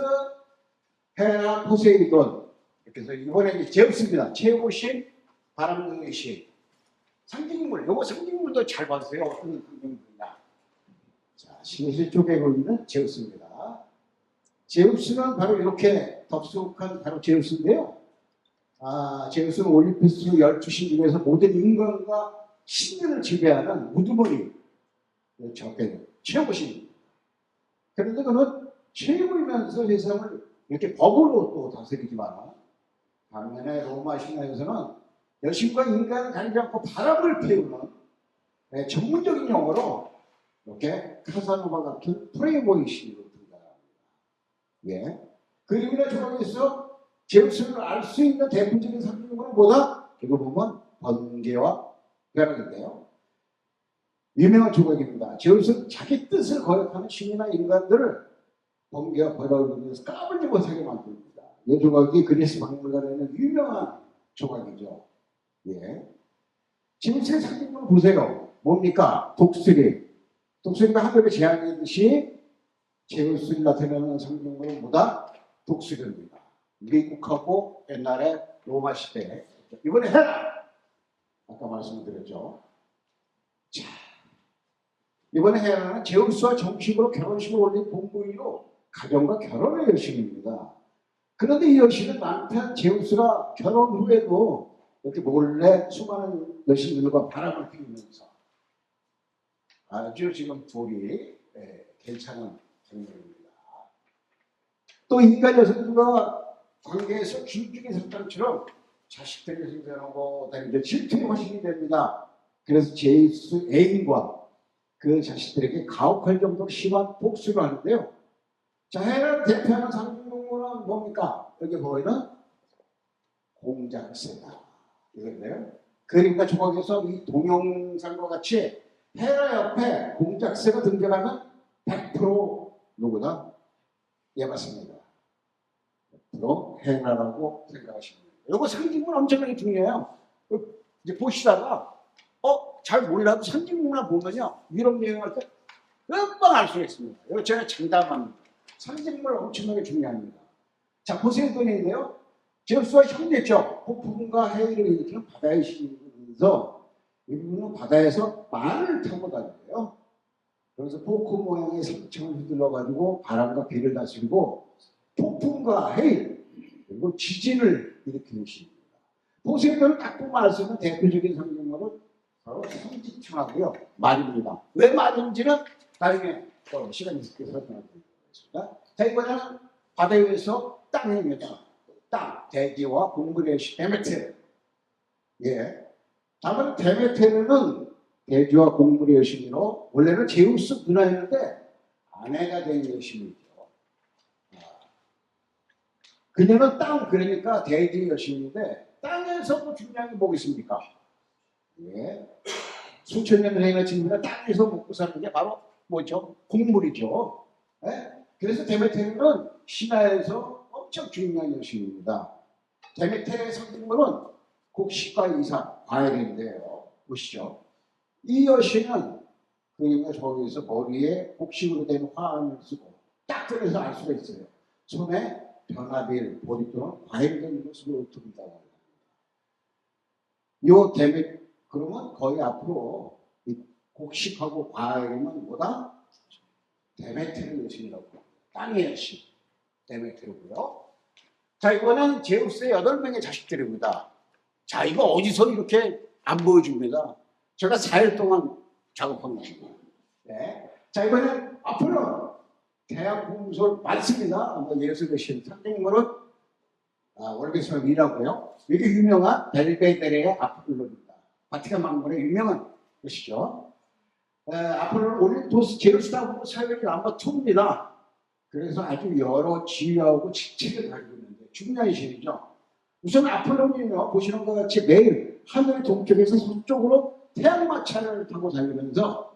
헤라, 포세이돈. 이렇게 해서 이번에 제우스입니다. 최고신, 바람둥이 신. 상징인물, 요거 상징인물도 잘 봐주세요. 어떤 상징인물이냐. 자, 신실 쪽에 보이는 제우스입니다. 제우스는 바로 이렇게 덥수룩한 바로 제우스인데요. 제우스는 올림푸스 12신 중에서 모든 인간과 신들을 지배하는 우두머리 적게 최고신. 그런데 그는 최고이면서 세상을 이렇게 법으로 또 다스리지만 반면에 로마 신화에서는 여신과 인간을 가리지 않고 바람을 피우는 전문적인 용어로 이렇게 카사노바 같은 프레이보이 신으로 등장합니다. 예. 그림이나 조각에서 제우스를 알 수 있는 대표적인 상징은 뭐다? 이거 보면 번개와 벼락인데요. 유명한 조각입니다. 제우스는 자기 뜻을 거역하는 신이나 인간들을 번개와 벼락을 보면서 까불지 못하게 만듭니다. 이 조각이 그리스 박물관에 있는 유명한 조각이죠. 예. 제우스의 상징을 보세요. 뭡니까? 독수리. 독수리가 하늘에 재앙이듯이 제우스를 나타내는 상징은 뭐다? 독수리입니다. 미국하고 옛날에 로마 시대. 이번에 헤라. 아까 말씀드렸죠. 자, 이번에 헤라는 제우스와 정식으로 결혼식을 올린 본부인으로 가정과 결혼의 여신입니다. 그런데 이 여신은 남편 제우스가 결혼 후에도 이렇게 몰래 수많은 여신들과 바람을 피우면서 아주 지금 둘이 괜찮은 장면입니다. 또 인간 여성들과 관계에서 길쭉이 석탄처럼 자식들이 생겨나고 이제 질투의 화신이 됩니다. 그래서 제우스 애인과 그 자식들에게 가혹할 정도로 심한 복수를 하는데요. 자, 헤라를 대표하는 상징동물은 뭡니까? 여기 보이는 공작새다. 이건데요. 그림과 조각에서 이 동영상과 같이 헤라 옆에 공작새가 등장하면 100% 누구다? 예, 맞습니다. 100% 헤라라고 생각하시면 됩니다. 이거 상징문 엄청나게 중요해요. 이제 보시다가 잘 몰라도 상징문만 보면요. 유럽 여행할 때 금방 알 수 있습니다. 이거 제가 장담합니다. 상징문 엄청나게 중요합니다. 자, 포세이돈인데요. 제우스와 형제죠. 폭풍과 해일을 일으키는 바다의 신이면서 이분은 바다에서 말을 타고 다녀요. 그래서 포크 모양의 상층을 휘둘러가지고 바람과 비를 다스리고 폭풍과 해일 그리고 지진을 일으키는 신입니다. 포세이돈을 딱 보면 알 수 있는 대표적인 상징물은 바로 성지창하고요. 말입니다. 왜 말인지는 나중에 또 시간이 있을 때 설명드리겠습니다. 자, 이번에는 바다 위에서 땅입니다. 땅, 대지와 공물의 신 데메테르. 예. 다만 데메테르는 대지와 공물의 여신으로 원래는 제우스 누나였는데 아내가 된 여신이죠. 그녀는 땅, 그러니까 대지의 여신인데 땅에서 뭐 중요한 게 뭐겠습니까? 예. 수천 년 전에 지금보다 땅에서 먹고 사는 게 바로 뭐죠? 곡물이죠. 예? 그래서 데메테르는 신화에서 엄청 중요한 여신입니다. 데메테르의 상징물은 곡식과 이삭, 과일인데요. 보시죠. 이 여신은 그러니까 저기서 머리에 곡식으로 된 화환을 쓰고 딱 그래서 알 수가 있어요. 손에 변화빌, 보리 또는 과일 된 모습을 둔다고 합니다. 요 그러면 거의 앞으로 이 곡식하고 과일은 뭐다? 데메테르 여신이라고 합니다. 땅의 여신 데메테르고요. 자, 이거는 제우스의 8명의 자식들입니다. 자, 이거 어디서 이렇게 안 보여줍니다. 제가 4일 동안 작업한 겁니다. 네. 자, 이번엔 아폴로 대학 공설 많습니다. 뭐 예수 계신 상징물은 월계수업이라고요. 이게 유명한 벨베데레의 아폴로입니다. 바티칸 망물의 유명한 것이죠. 아폴로는 올림포스 제우스하고 사역이 넘버 2입니다. 그래서 아주 여러 지위하고 직책을 가지고 있는데 중요한 신이죠. 우선 아폴로는요, 보시는 것 같이 매일 하늘 동쪽에서 서쪽으로 태양마차를 타고 달리면서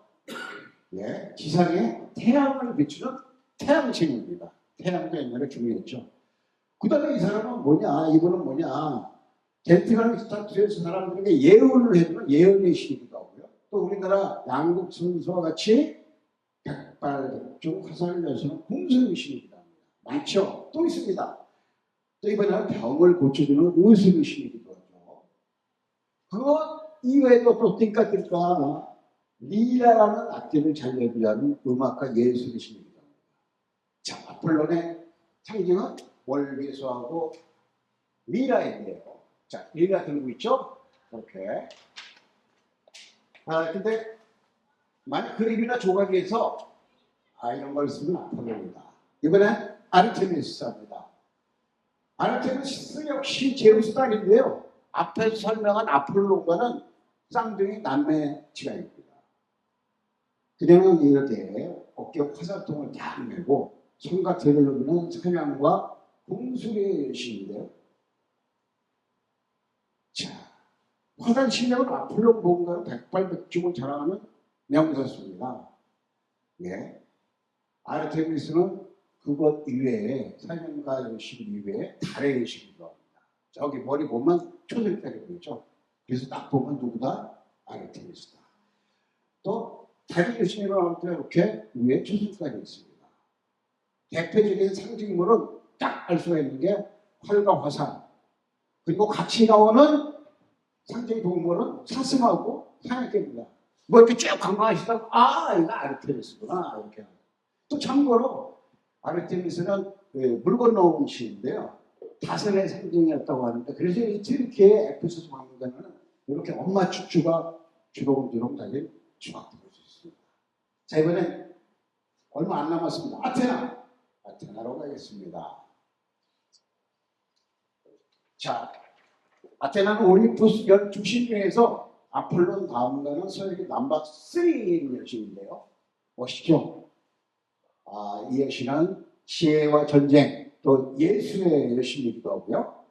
예, 지상에 태양을 비추는 태양신입니다. 태양도 옛날에 중요했죠. 그 다음에 이 사람은 뭐냐, 이분은 뭐냐, 젠틀한 스타투에서 사람들에게 예언을 해주는 예언의 신이기도 하고요. 또 우리나라 양국 선수와 같이 백발백중 화살을 내서는 공수의 신이기도 합니다. 많죠? 또 있습니다. 또 이번에는 병을 고쳐주는 의술의 신이기도 하죠. 그것 이외에도 또 띵까띵까 리라라는 악기를 잘 연주하는 음악가 예술의 신이기도 합니다. 자, 아폴론의 상징은 월계수하고 리라인데요. 자, 리라 들고 있죠? 이렇게. 근데 만약 그림이나 조각에서 이런 걸 쓰면 아폴론이다. 이번엔 아르테미스입니다. 아르테미스 역시 제우스 딸인데요. 앞에서 설명한 아폴론과는 쌍둥이 남매지간입니다. 그녀는 이렇게 어깨 화살통을 딱 메고 손각대를 누르는 사냥과 궁술의 여신인데요. 자, 화살 실력은 아폴론 보험가로 백발백중을 자랑하는 명사수입니다. 예. 아르테미스는 그것 이외에 사냥과 여신 이외에 달의 여신이기도 합니다. 저기 머리 보면 초들까지 보이죠. 그래서 딱 보면 누구다? 아르테미스다. 또 달의 여신이라고 할 때 이렇게 위에 초술까지 있습니다. 대표적인 상징물은 딱 알 수가 있는 게 활과 화살. 그리고 같이 나오는 상징 동물은 사슴하고 사냥개입니다. 뭐 이렇게 쭉 관광하시다가 이거 아르테미스구나 이렇게. 또 참고로 아르테미스는 물 건너온 신인데요. 다선의 상징이었다고 하는데 그래서 이 튀르키예 에페소스 박물관에는 이렇게 엄마 축주가 주렁주렁 달린 주박도 볼 수 있습니다. 자, 이번엔 얼마 안 남았습니다. 아테나로 가겠습니다. 자, 아테나는 올림푸스 12신 중에서 아폴론 다음가는 서열이 넘버 3인 여신인데요. 멋있죠? 이 여신은 지혜와 전쟁, 또 예술의 여신이기도 하고요.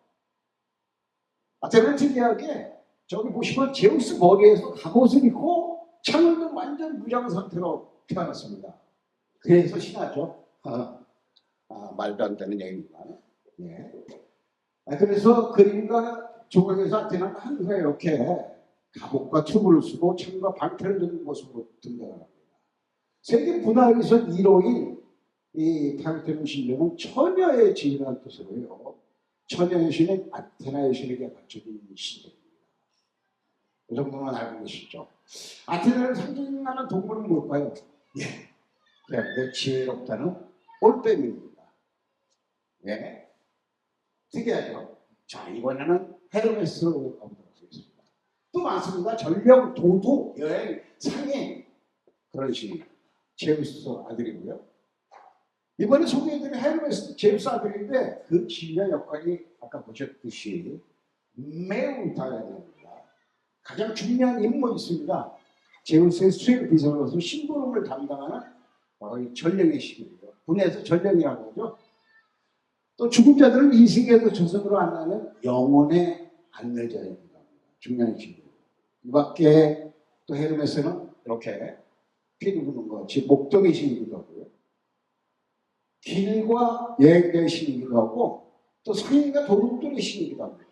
아테나는 특이하게 저기 보시면 제우스 머리에서 갑옷을 입고 창을 든 완전 무장 상태로 태어났습니다. 그래서 신하죠. 말도 안 되는 얘기지만. 예. 그래서 그림과 조각에서 아테나는 항상 이렇게 갑옷과 튜브를 쓰고 창과 방패를 드는 모습으로 등장합니다. 세계 문화에서 1호인 이 파르테논 신전은 처녀의 지혜라는 뜻으로요. 천녀의 신인 아테나의 신에게 바쳐진 신입니다. 이 정도는 알고 계시죠? 아테나를 상징하는 동물은 뭘까요? 예, 그런데 지혜롭다는 올빼미입니다. 예, 특이하죠? 자, 이번에는 헤르메스로 가보도록 하겠습니다. 또 많습니다. 전령, 도도, 여행, 상해 그런 신이 제우스 아들이고요. 이번에 소개해드린 헤르메스 제우스 아들인데 그 지휘자 역할이 아까 보셨듯이 매우 다양합니다. 가장 중요한 임무가 있습니다. 제우스의 수행 비서로서 심부름을 담당하는 전령의 신이에요. 군에서 전령이라고 하죠. 또 죽은 자들은 이 세계에서 조선으로 안나는 영혼의 안내자입니다. 중요한 신이에요. 이 밖에 또 헤르메스는 이렇게 피를 부는 것, 즉 목동의 신이기도 하고요. 길과 여행자의 신이기도 하고 또 상인과 도둑들의 신이기도 합니다.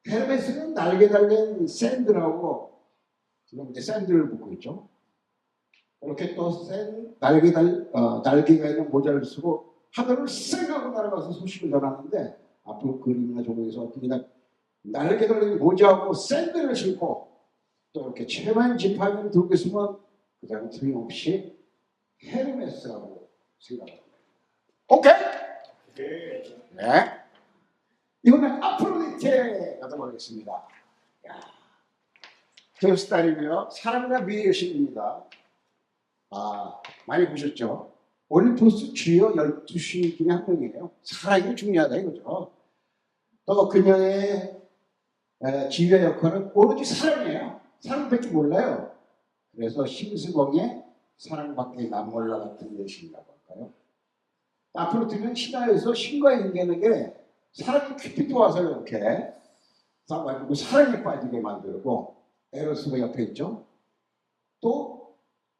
헤르메스는 날개 달린 샌들하고 지금 이제 샌들을 붙고 있죠. 이렇게 또 날개가 있는 모자를 쓰고 하늘을 쌩 하고 날아가서 소식을 전하는데 앞으로 그림이나 조각에서 어떻게 날개 달린 모자하고 샌들을 신고 또 이렇게 채만 지팡이를 들고 있으면 그냥 틀림없이 헤르메스라고 생각합니다. 오케이? 네. 이번엔 아프로디테 가도록 하겠습니다. 제우스 딸이고요. 사랑과 미의 신입니다. 많이 보셨죠? 올림푸스 주요 12신 중에 한 명이에요. 사랑이 중요하다 이거죠. 또 그녀의 지휘자 역할은 오로지 사랑이에요. 사랑밖에 몰라요. 그래서 심수봉의 사랑밖에 난 몰라 같은 여신이라고 할까요? 아프로디테는 신화에서 신과 인간에게 사랑이 큐피드 와서 이렇게 싸가지고 사랑에 빠지게 만들고 에로스가 옆에 있죠. 또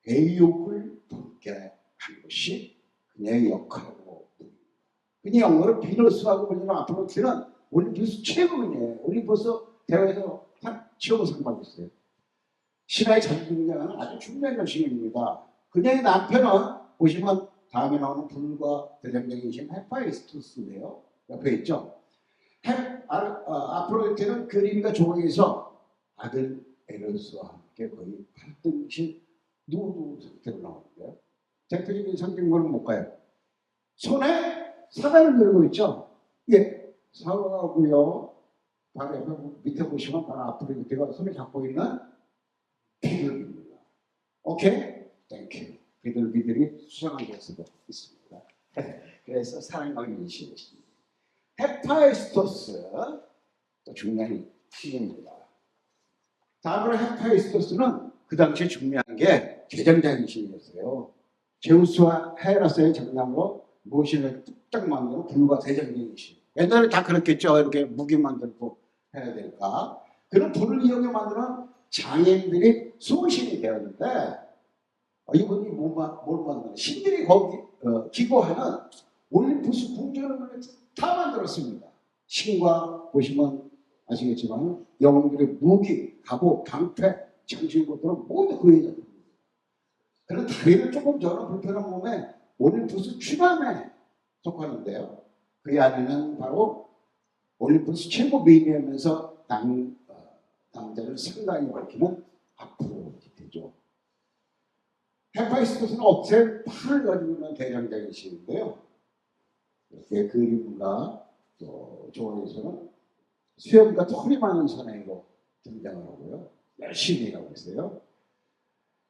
에이옥을 붙게 한 것이 그녀의 역할이고 그녀의 영어로 비너스하고 불리는 아프로디테는 올림푸스 최고인이에요. 올림푸스 대회에서 최고상 받았어요. 신화의 전등장은 아주 중요한 여신입니다. 그녀의 남편은 보시면 다음에 나오는 불과 대장장이신 헤파이스토스인데요. 옆에 있죠. 아프로디테는 그림과 조각에서 아들 에로스와 함께 거의 8등신 누구 상태로 나오는데요. 대표적인 상징물은 뭘까요? 손에 사과를 들고 있죠. 예, 사과하고요. 바로 옆에 밑에 보시면 바로 아프로디테가 손에 잡고 있는 비둘기입니다. 오케이? 땡큐. 비둘기들이 수상한 곳에도 있습니다. 그래서 사랑과 민심이 있습니다. 헤파이스토스, 또 중요한 신입니다. 다음으로 헤파이스토스는 그 당시에 중요한 게 개정자인 신이었어요. 제우스와 헤라스의 장남으로 무엇을 뚝딱 만드는 불과 대장장인 신. 옛날에 다 그렇겠죠. 이렇게 무기 만들고 해야 되니까. 그런 불을 이용해 만드는 장인들이 수호신이 되었는데 이분이 뭘 만드는 신들이 거기 기고하는 올림푸스 궁전을 다 만들었습니다. 신과 보시면 아시겠지만 영웅들의 무기, 갑옷, 방패, 장신구들은 모두 그의 작품입니다. 그런 다리를 조금 저는 불편한 몸에 올림푸스 추남에 속하는데요. 그 안에는 바로 올림푸스 최고 미인이면서 남자를 상당히 밝히는 아프로디테죠. 헤파이스토스는 억센 팔을 가지고 있는 대장장이 신인데요. 이렇게 그림과 또 조각에서는 수염과 털이 많은 사나이로 등장을 하고요. 열심히 일하고 있어요.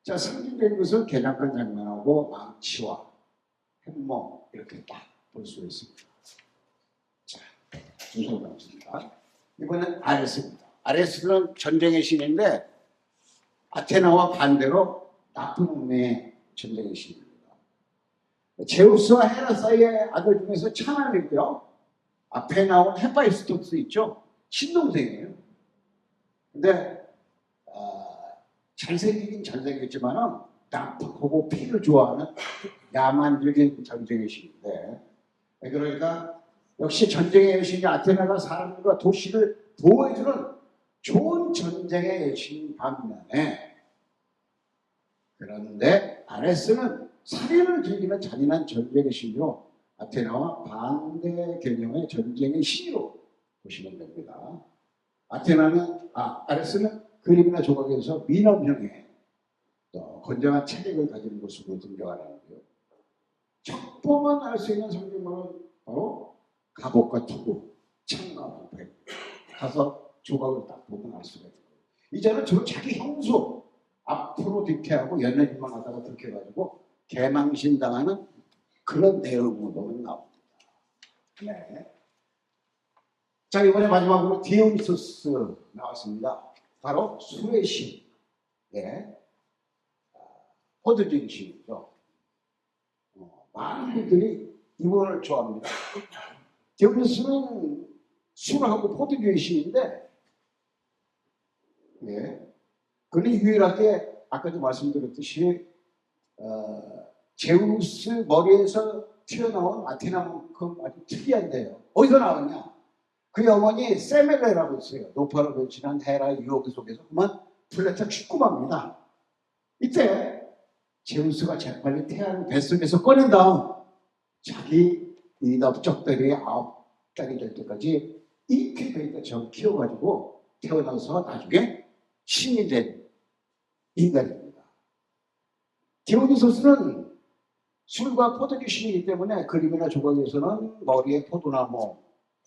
자, 상징적인 것은 개장간 장면하고 망치와 햄머 이렇게 딱 볼 수 있습니다. 자, 순서로 나왔습니다. 이번엔 아레스입니다. 아레스는 전쟁의 신인데 아테나와 반대로 나쁜 운명의 전쟁의 신입니다. 제우스와 헤라 사이의 아들 중에서 차남이고요. 앞에 나온 헤파이스토스 있죠? 친동생이에요. 근데 잘생기긴 잘생겼지만은 나쁘고 피를 좋아하는 야만적인 전쟁의 신인데 그러니까 역시 전쟁의 여신이 아테나가 사람과 도시를 보호해주는 좋은 전쟁의 여신 반면에 그런데 아레스는 살인을 즐기는 잔인한 전쟁의 신이요 아테나와 반대 개념의 전쟁의 신으로 보시면 됩니다. 아테나는 아레스는 그림이나 조각에서 미남형의 건장한 체력을 가진 모습으로 등장하는데요. 척보만 알 수 있는 성경은 바로 갑옷과 투구, 창과 부패. 가서 조각을 딱 보면 알 수가 있는 거예요. 이제는 주로 자기 형수 앞으로 득회하고 연예인만 하다가 득해가지고 개망신당하는 그런 내용으로 나옵니다. 네. 자, 이번에 마지막으로 디오니소스 나왔습니다. 바로 술의 신. 네. 포도주의 신이죠. 많은 분들이 이분을 좋아합니다. 디오니소스는 술하고 포도주의 신인데, 예. 그는 유일하게 아까도 말씀드렸듯이 제우스 머리에서 튀어나온 아테나만큼 아주 특이한데요. 어디서 나왔냐? 그의 어머니 세멜레라고 있어요. 노파로 변신한 헤라 유혹 속에서 그만 플레타 축구합니다. 이때 제우스가 재빨리 태아를 뱃속에서 꺼낸 다음 자기 이 넓적들이 9달이 될 때까지 인큐베이터처럼 키워가지고 태어나서 나중에 신이 된 인간입니다. 디오니소스는 술과 포도주 신이기 때문에 그림이나 조각에서는 머리에 포도나무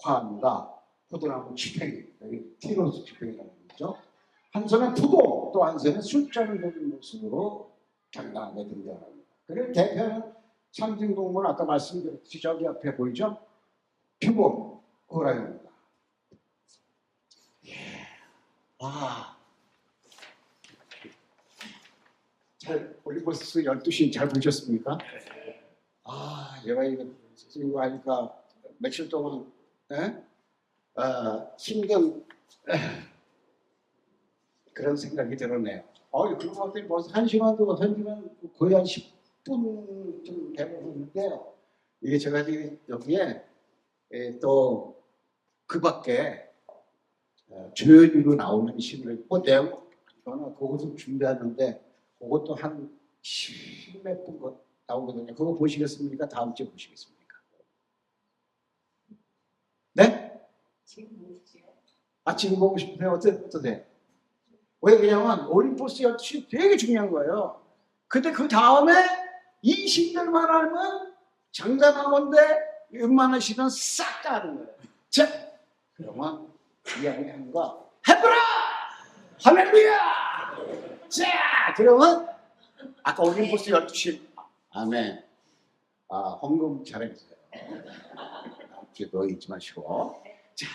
화합니다. 포도나무 지팽이, 여기 티로스 지팽이라는 거죠. 한 손에 푸고 또 한 손에 술잔을 들은 모습으로 당당하게 등장합니다. 그리고 대표는 상징동물 아까 말씀드렸듯이 저기 앞에 보이죠? 표범, 호랑이입니다. 올림포스 12시 잘 보셨습니까? 제가 이거 하니까 며칠 동안 신경 그런 생각이 들었네요. 그런 것들이 벌써 1시간도 거의 한 10분쯤 되고 있는데요. 이게 제가 지금 여기에 또 그 밖에 조연으로 나오는 신을 내용 그것을 준비하는데 그것도 한 10몇 분 나오거든요. 그거 보시겠습니까? 다음 주에 보시겠습니까? 네? 지금 보시죠. 지금 보고 싶으세요? 어떠세요? 왜 그러냐면 올림포스 12시 되게 중요한 거예요. 근데 그 다음에 이 신들만 알면 장담한 건데 웬만한 신은 싹 다 하는 거예요. 자, 그러면 이야기하는 거 해보라! 할렐루야! 자, 그러면 아까 올림포스 12시 아멘. 헌금 잘해주세요. 기도 잊지 마시고. 자,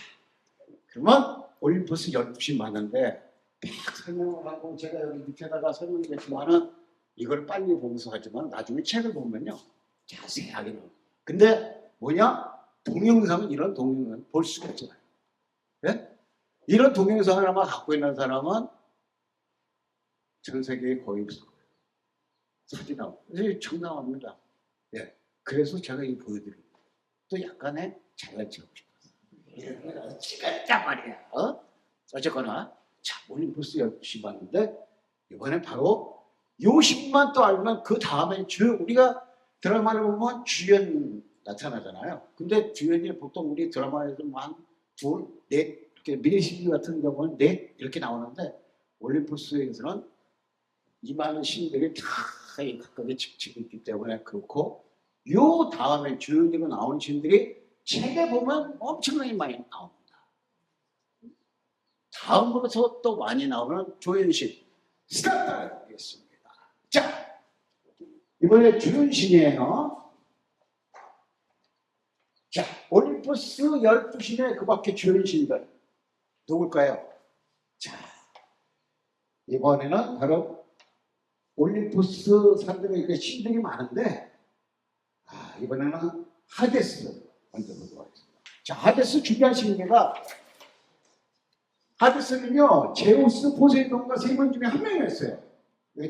그러면 올림포스 12시 많은데 막 설명을 하고 제가 여기 밑에다가 설명했지만은 이걸 빨리 보면서 하지만 나중에 책을 보면요 자세하게 나와요. 근데 뭐냐? 동영상은 이런 동영상을 볼 수가 없잖아요. 네? 이런 동영상 하나만 갖고 있는 사람은 전 세계에 거의 없을 거예요. 사진하고. 정당합니다. 예. 그래서 제가 이 보여드립니다. 또 약간의 잘난 척하고 싶어서. 이런 거 찍었단 말이야. 어쨌거나, 자, 올림포스 12시 봤는데, 이번에 바로 요 신만 또 알면 그 다음에 우리가 드라마를 보면 주연 나타나잖아요. 근데 주연이 보통 우리 드라마에서 한 둘, 넷, 이렇게 미니시리즈 같은 경우는 넷 이렇게 나오는데, 올림포스에서는 이 많은 신들이 다 각각의 직책이 있기 때문에 그렇고, 요 다음에 주연으로 나온 신들이 책에 보면 엄청나게 많이 나옵니다. 다음으로서 또 많이 나오는 조연신 스타트 하겠습니다. 자, 이번에 주연신이에요. 자, 올림포스 12신의 그 밖에 주연신들 누굴까요? 자, 이번에는 바로 올림포스 산들에 신들이 많은데 이번에는 하데스 먼저 보도록 하겠습니다. 자, 하데스 중요한 신입니다. 하데스는요 제우스, 포세이돈과 세 명 중에 한 명이었어요.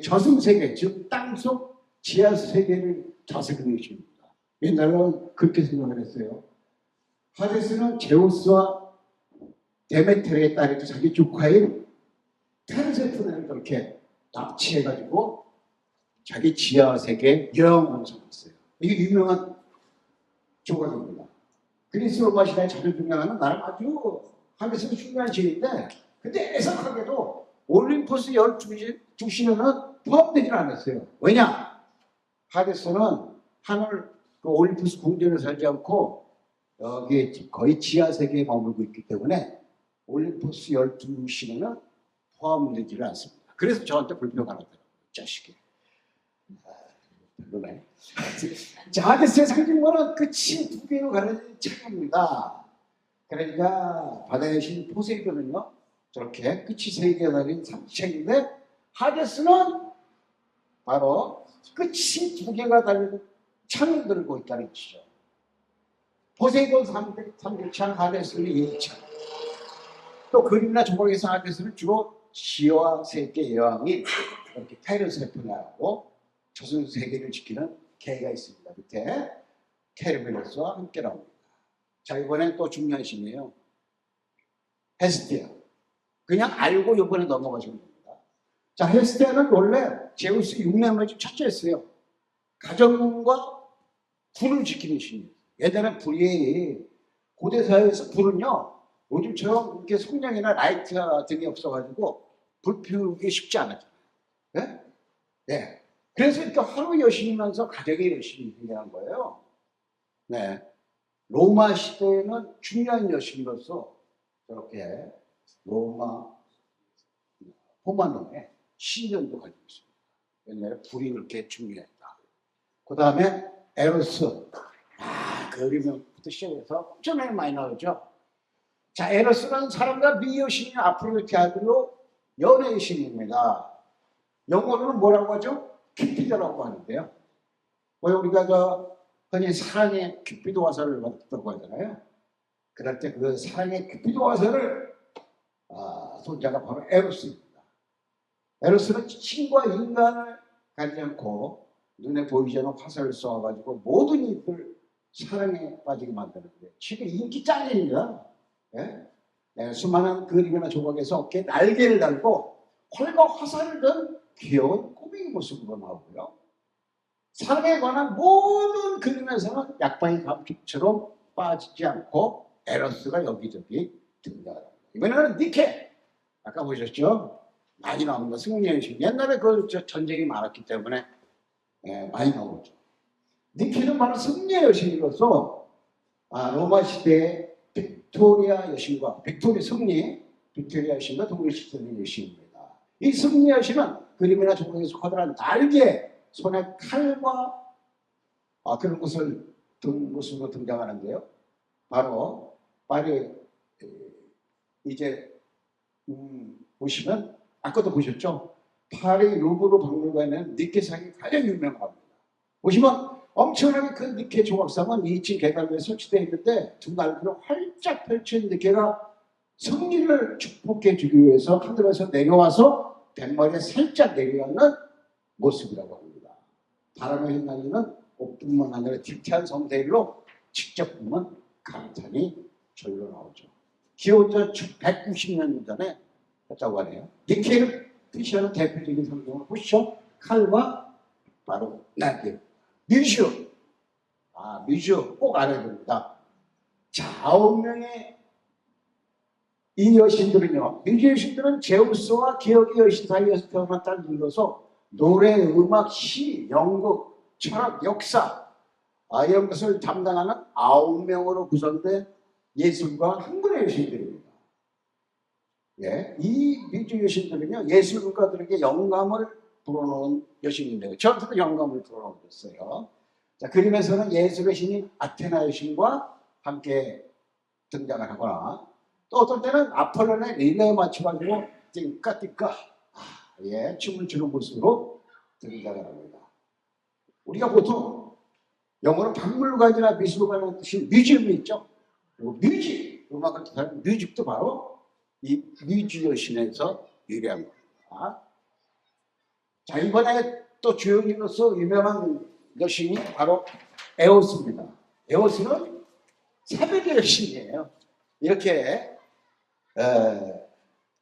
저승세계, 즉 땅속 지하세계를 다스리는 신입니다. 옛날에는 그렇게 생각을 했어요. 하데스는 제우스와 데메테르의 딸이 자기 조카인 페르세폰을 그렇게 납치해가지고 자기 지하세계에 영원히 삼았어요. 이게 유명한 조각입니다. 그리스 로마 시대에 자주 등장하는 나름 아주 하늘에서 중요한 시인인데, 근데 애석하게도 올림포스 12신은 포함되질 않았어요. 왜냐? 하데스는 하늘 그 올림푸스 궁전에 살지 않고 여기 거의 지하 세계에 머물고 있기 때문에 올림푸스 12신에는 포함되지를 않습니다. 그래서 저한테 불평을 하더라고요. 자식이. 별로네. 자, 하데스의 상징과는 끝이 두 개로 가는 창입니다. 그러니까 바다의 신 포세이돈은요, 저렇게 끝이 세 개가 달린 삼지창인데, 하데스는 바로 끝이 두 개가 달린 창을 들고 있다는 것이죠. 포세이돈 삼지창, 하데스는 2창. 또 그림이나 조각에서 하데스는 주로 지와 세계 여왕이 이렇게 타이르스를 표현하고 조선 세계를 지키는 개가 있습니다. 밑에 케르베로스와 함께 나옵니다. 자, 이번엔 또 중요한 신이에요. 헤스티아. 그냥 알고 이번에 넘어가시면 됩니다. 자, 헤스티아는 원래 제우스 6남매 중 첫째였어요. 가정과 불을 지키는 신이에요. 예전에 불이 고대 사회에서 불은요, 요즘처럼 이렇게 성냥이나 라이트 등이 없어가지고 불 피우기 쉽지 않았잖아요. 네? 네. 그래서 이렇게 하루 여신이면서 가정의 여신이 등장한 거예요. 네. 로마 시대에는 중요한 여신으로서 저렇게 로마 포마노의 신전도 가지고 있습니다. 옛날에 불이 그렇게 중요했다. 그 다음에 에로스. 그림부터 시작해서 엄청나게 많이 나오죠. 자, 에로스는 사람과 미여신인 아프로디테 아들로 연애의 신입니다. 영어로는 뭐라고 하죠? 큐피드라고 하는데요. 왜 우리가 흔히 사랑의 큐피드 화살을 받았다고 하잖아요. 그럴 때 그 사랑의 큐피드 화살을 손자가 바로 에로스입니다. 에로스는 신과 인간을 가리지 않고 눈에 보이지 않는 화살을 쏘아가지고 모든 이들 사랑에 빠지게 만드는데 지금 인기 짱입니다. 예? 네, 수많은 그림이나 조각에서 어깨에 날개를 달고 활과 화살을 든 귀여운 꼬맹이 모습으로 나오고요. 사랑에 관한 모든 그림에서는 약방의 감촉처럼 빠지지 않고 에로스가 여기저기 등장합니다. 이번에는 니케. 아까 보셨죠? 많이 나오는 거 승리의 신. 옛날에 그 전쟁이 많았기 때문에 많이 나오죠. 니케는 바로 승리의 여신으로서 로마 시대의 빅토리아 여신과 빅토리아 승리, 빅토리아 여신과 동일시되는 여신입니다. 이 승리 여신은 그림이나 조각에서 커다란 날개, 손에 칼과 그런 것을 든 모습으로 등장하는데요. 바로 파리 이제 보시면 아까도 보셨죠? 파리 루브르 박물관에는 니케상이 가장 유명합니다. 보시면 엄청나게 큰 니케 조각상은 2층 계단 위에 설치되어 있는데 두 날개로 활짝 펼친 니케가 승리를 축복해 주기 위해서 하늘에서 내려와서 뱃머리에 살짝 내려앉는 모습이라고 합니다. 바람에 흩날리는 옷뿐만 아니라 디테일한 성대일로 직접 보면 감탄이 절로 나오죠. 기원전 190년 전에 했다고 하네요. 니케를 표시하는 대표적인 성경을 보시죠. 칼과 바로 날개. 뮤즈. 뮤즈 꼭 알아야 됩니다. 자, 9명의 이 여신들은요, 뮤즈 여신들은 제우스와 기억의 여신 사이에서 태어난 딸들로서 노래, 음악, 시, 연극, 철학, 역사 이런 것을 담당하는 9명으로 구성된 예술과 학문의 여신들입니다. 예, 이 뮤즈 여신들은요, 예술가들에게 영감을 불어넣은 여신인데요. 저한테도 영감을 불어넣었어요. 자, 그림에서는 예술의 신인 아테나 여신과 함께 등장을 하거나 또 어떤 때는 아폴론의 릴레에 맞춰가지고 띵까띵까 춤을 추는 모습으로 등장을 합니다. 우리가 보통 영어로 박물관이나 미술관이라는 뜻이 뮤지엄이 있죠. 그리고 뮤직, 음악을 뜻하는 뮤직도 바로 이 뮤즈 여신에서 유래한 겁니다. 자, 이번에 또 주역으로서 유명한 여신이 바로 에오스입니다. 에오스는 새벽의 여신이에요. 이렇게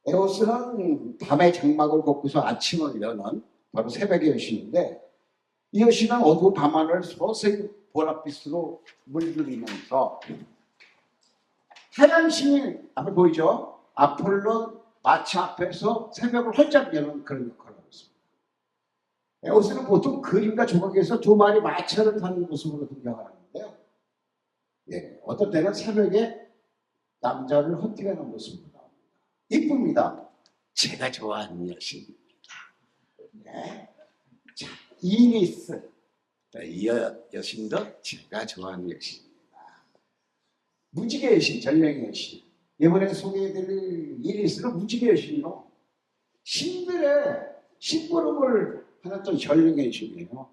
에오스는 밤의 장막을 걷고서 아침을 여는 바로 새벽의 여신인데 이 여신은 어두운 밤하늘을 서서히 보랏빛으로 물들이면서 태양신이 앞에 보이죠? 아폴론 마치 앞에서 새벽을 활짝 여는 그런 역할을 하고 있습니다. 여기서는 보통 그림과 조각에서 두 마리 마차를 타는 모습으로 등장하는데요. 예, 어떤 때는 새벽에 남자를 헌팅하는 모습으로 나옵니다. 이쁩니다. 제가 좋아하는 여신입니다. 네. 자, 이니스. 이 여신도 제가 좋아하는 여신입니다. 무지개 여신, 전령의 여신. 이번에 소개해드릴 이니스는 무지개 여신이로 신들의 심부름을 하는 또 전령의 여신이에요.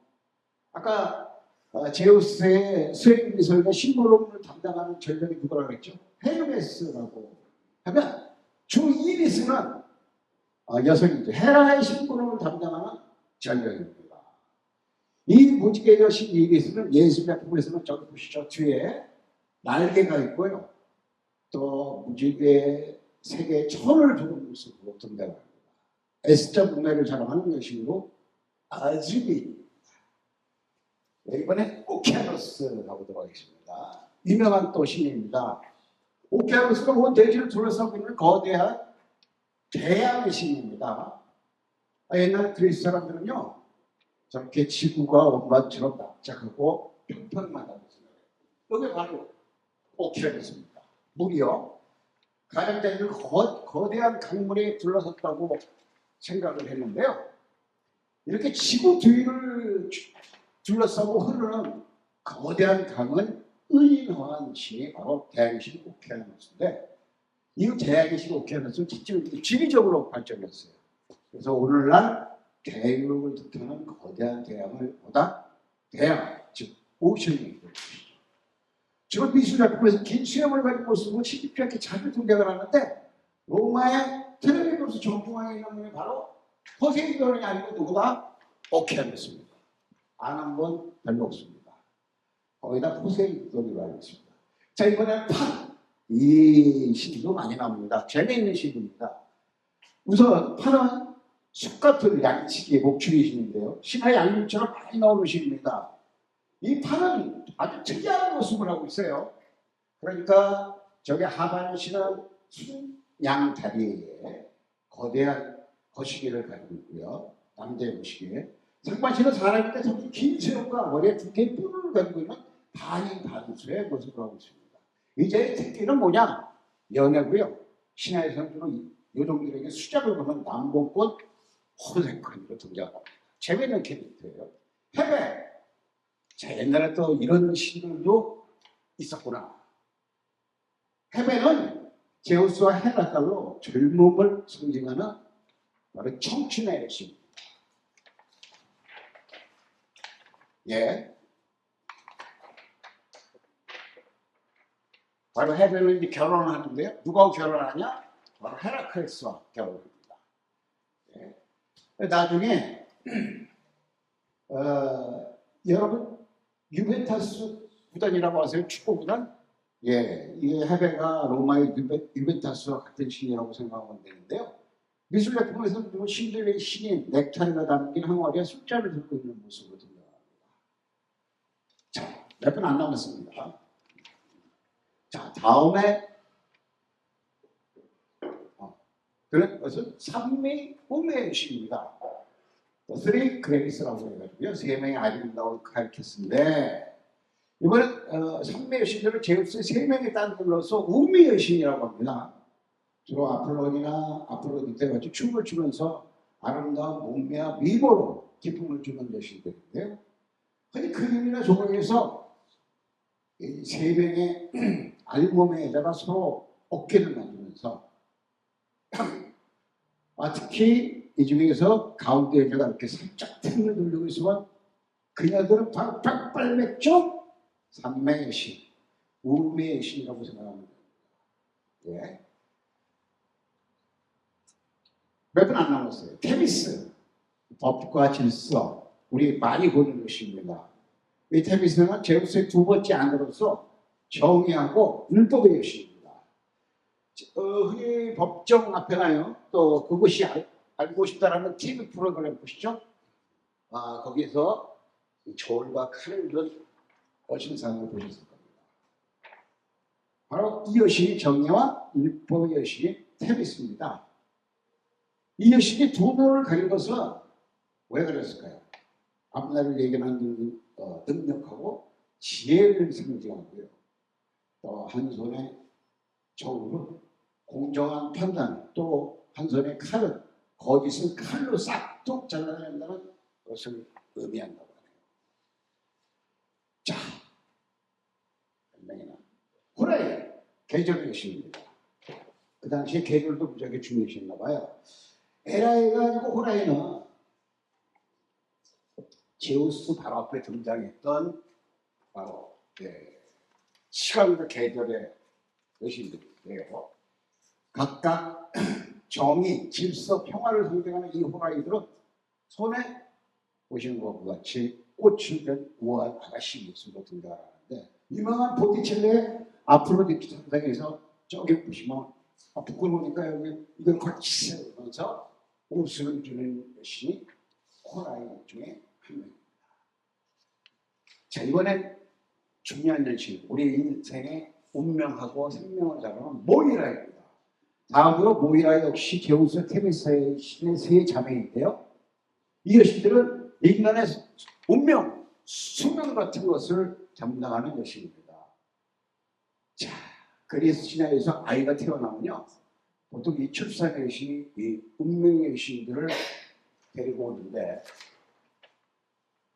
아까 제우스의 수행미소가 심부름을 담당하는 전령이 누구라고 했죠? 헤르메스라고 하면 주 이니스는 여성이죠. 헤라의 심부름을 담당하는 전령입니다. 이 무지개 여신 이니스는 예수 작품에서는 저기 보시죠. 뒤에 날개가 있고요. 또 무지개 세계의 천을 두는 모습으로 등장합니다. 에스자 문명을 자랑하는 여신으로 아즈비. 이번에 오케아노스 가보도록 하겠습니다. 유명한 또 신입니다. 오케아노스가 온 대지를 둘러싸고 있는 거대한 대양의 신입니다. 옛날 그리스 사람들은요, 저렇게 지구가 원반처럼 납작하고 평평하다고 생각해요. 이게 바로 오케아노스입니다. 물이요, 가장자리를 거대한 강물에 둘러섰다고 생각을 했는데요. 이렇게 지구 뒤를 둘러싸고 흐르는 거대한 강은 의인화한 신이 바로 대양신 오케아노스인데, 이 대양신 오케아노스는 지리적으로 발전했어요. 그래서 오늘날 대륙을 뜻하는 거대한 대양을 보다 대양, 즉 오션이 되죠. 지금 미술작품에서 긴 수염을 가진 모습으로 시기피하게 자주 등장을 하는데, 로마의 텔레비전에서 정중앙에 있는 분이 바로 포세이돈이 아니고 누구다? 오케아노스입니다. 아는 분 별로 없습니다. 거기다 포세이돈이라고 알고 있습니다. 자, 이번에는 판. 이 신도 많이 나옵니다. 재미있는 신입니다. 우선 판은 숲 같은 양치기 목축의 신인데요. 신의 양육처럼 많이 나오는 신입니다. 이 판은 아주 특이한 모습을 하고 있어요. 그러니까 저기 하반신은 순양 다리에 거대한 거시기를 가지고 있고요. 남자의 거시기에. 상반신은 사람인데 저기 긴 수염과 머리에 두 개의 뿔을 가지고 있는 반인반수의 모습을 하고 있습니다. 이제 특기는 뭐냐? 연애고요. 신화의 성주는 요정들에게 수작을 보는 남봉권 호세컨으로 등장합니다. 재미있는 캐릭터예요. 해배. 자, 옛날에 또 이런 신들도 있었구나. 해배는 제우스와 헤라 딸로 젊음을 상징하는 바로 청춘의 신. 예. 바로 해배는 이제 결혼을 하는데요. 누가 결혼하냐? 바로 헤라클레스와 결혼합니다. 예. 나중에 여러분 유벤투스 구단이라고 아세요? 축구 구단? 예, 이 해배가 로마의 유벤투스와 같은 신이라고 생각하면 되는데요. 미술작품에서 신들의 신이 넥타이가 담긴 항아리에 숫자를 들고 있는 모습으로 등장합니다. 자, 몇 분 안 남았습니다. 자, 다음에 그것은 삼미 꿈의 신입니다. 쓰리 그레이스라고 해가지고요. 세 명의 아름다운 카리케스인데, 이번엔 삼미 여신들을 제우스의 세 명의 딸들로서 우미 여신이라고 합니다. 주로 아폴로니테 같이 춤을 추면서 아름다운 몸매와 미모로 기쁨을 주는 여신들인데요. 근데 그림이나 조각에서 이 세 명의 알몸에다가 서로 어깨를 만지면서 특히 이 중에서 가운데 여자가 이렇게 살짝 틈을 돌리고 있으면 그녀들은 바로 백발백중 삼매의 신, 우매의 신이라고 생각합니다. 예. 몇 분 안 남았어요. 테미스, 법과 질서, 우리 많이 보는 것입니다. 이 테미스는 제우스의 두 번째 아내로서 정의하고 율법의 여신입니다. 흔히 법정 앞에 나요. 또 그것이 알고 싶다라는 TV 프로그램 보시죠? 거기에서 저울과 칼을 든 어신상을 보셨을 겁니다. 바로 이 여신이 정예와 일법 여신이 테미스입니다. 이 여신이 두 눈을 가린 것은 왜 그랬을까요? 앞날을 예견하는 능력하고 지혜를 상징하고요. 또 한 손에 저울은 공정한 판단, 또 한 손에 칼은 거짓을 칼로 싹둑 잘라낸다는 것을 의미한다고 하네요. 자, 명이나 호라이 계절의 여신입니다. 그 당시에 계절도 무지하게 중요시했나 봐요. 에라이가 아니고 호라이는 제우스 바로 앞에 등장했던 바로 시간과 계절의 여신들이에요. 각각 정의, 질서, 평화를 상징하는 이 호라이들은 손에 보시는 것과 같이 꽃을 든 우아한 아가씨 모습으로 등장하는데, 유명한 보티첼리의 아프로디테 상상에서 저기 보시면 부끄러우니까 여기 이걸 같이 세우면서 웃음을 주는 여신이 호라이 중에 한 명입니다. 자, 이번엔 중요한 여신, 우리 인생의 운명하고 생명을 잡아놓은 모이라입니다. 다음으로 모이라 역시 제우스 테미스의 신의 세 자매인데요. 이 여신들은 인간의 운명, 수명 같은 것을 담당하는 여신입니다. 자, 그리스 신화에서 아이가 태어나면요, 보통 이 출산의 여신이 이 운명의 여신들을 데리고 오는데,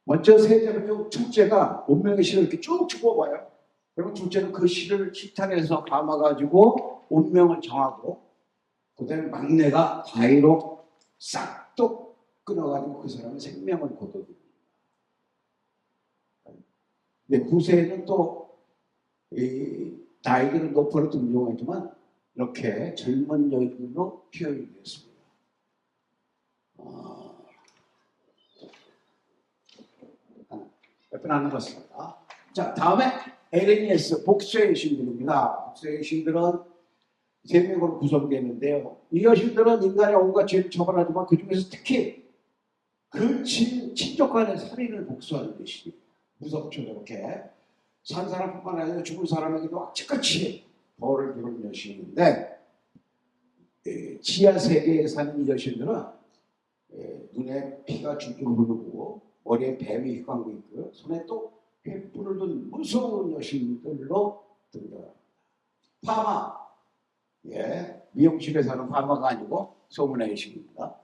먼저 세자면 첫째가 운명의 실을 이렇게 쭉 집어봐요. 그리고 둘째는 그 실을 식탁에서 감아가지고 운명을 정하고, 그 다음에 막내가 과일로 싹둑 끊어가지고 그 사람의 생명을 거둬줍니다. 근데 구세는 또 나이들은 높아도 등장하지만 이렇게 젊은 여인으로 표현이 되었습니다. 몇 번 안 남았습니다. 자, 다음에 에레니에스, 복수의 여신들입니다. 복수의 여신들은 세 명으로 구성되는데요. 이 여신들은 인간의 온갖 죄를 처벌하지만 그 중에서 특히 그 친족 간의 살인을 복수하는 여신입니다. 무섭죠, 저렇게. 산 사람뿐만 아니라 죽은 사람에게도 악착같이 벌을 주는 여신인데, 지하 세계에 사는 이 여신들은 눈에 피가 줄줄 흐르고 머리에 뱀이 휘감고 있고요. 손에 또 횃불을 든 무서운 여신들로 등장합니다. 파마, 미용실에 사는 파마가 아니고 소문의 여신입니다.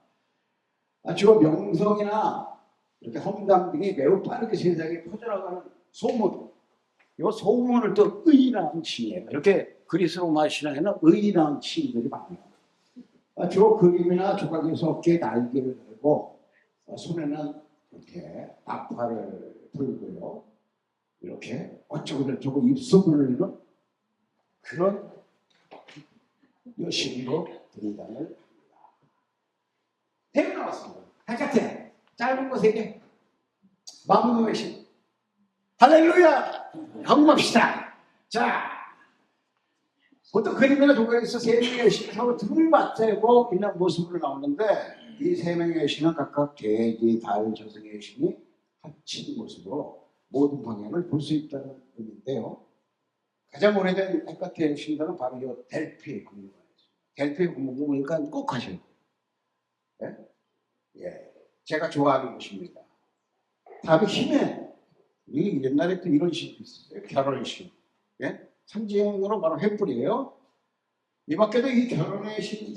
주로 명성이나 이렇게 험담 등이 매우 빠르게 세상에 퍼져나가는 소문, 이 소문을 또 의인한 신이에요. 이렇게 그리스 로마 신화에는 의인한 신들이 많아요. 주로 그림이나 조각에서 어깨에 날개를 달고 손에는 이렇게 악파를 불고요. 이렇게 어쩌고저쩌고 입속을 흘리는 그런 여신으로 등장을 합니다. 대면 나왔습니다. 바깥에 짧은 거 3개. 마무리 여신. 할렐루야! 한국합시다. 자, 보통 그림이나 조각에서 3명의 여신이 서로 등을 맞대고 있는 모습으로 나오는데, 이 3명의 여신은 각각 돼지, 달, 저승의 여신이 합친 모습으로 모든 방향을 볼 수 있다는 의미인데요. 가장 오래된 헤카테 여신들은 바로 이 델피의 궁궐이죠. 델피의 궁궐이니까 꼭 하셔야 돼요. 제가 좋아하는 곳입니다. 다음에 힘에, 이 옛날에 또 이런 신이 있었어요. 결혼의 신. 상징으로 바로 횃불이에요. 이 밖에도 이 결혼의 신,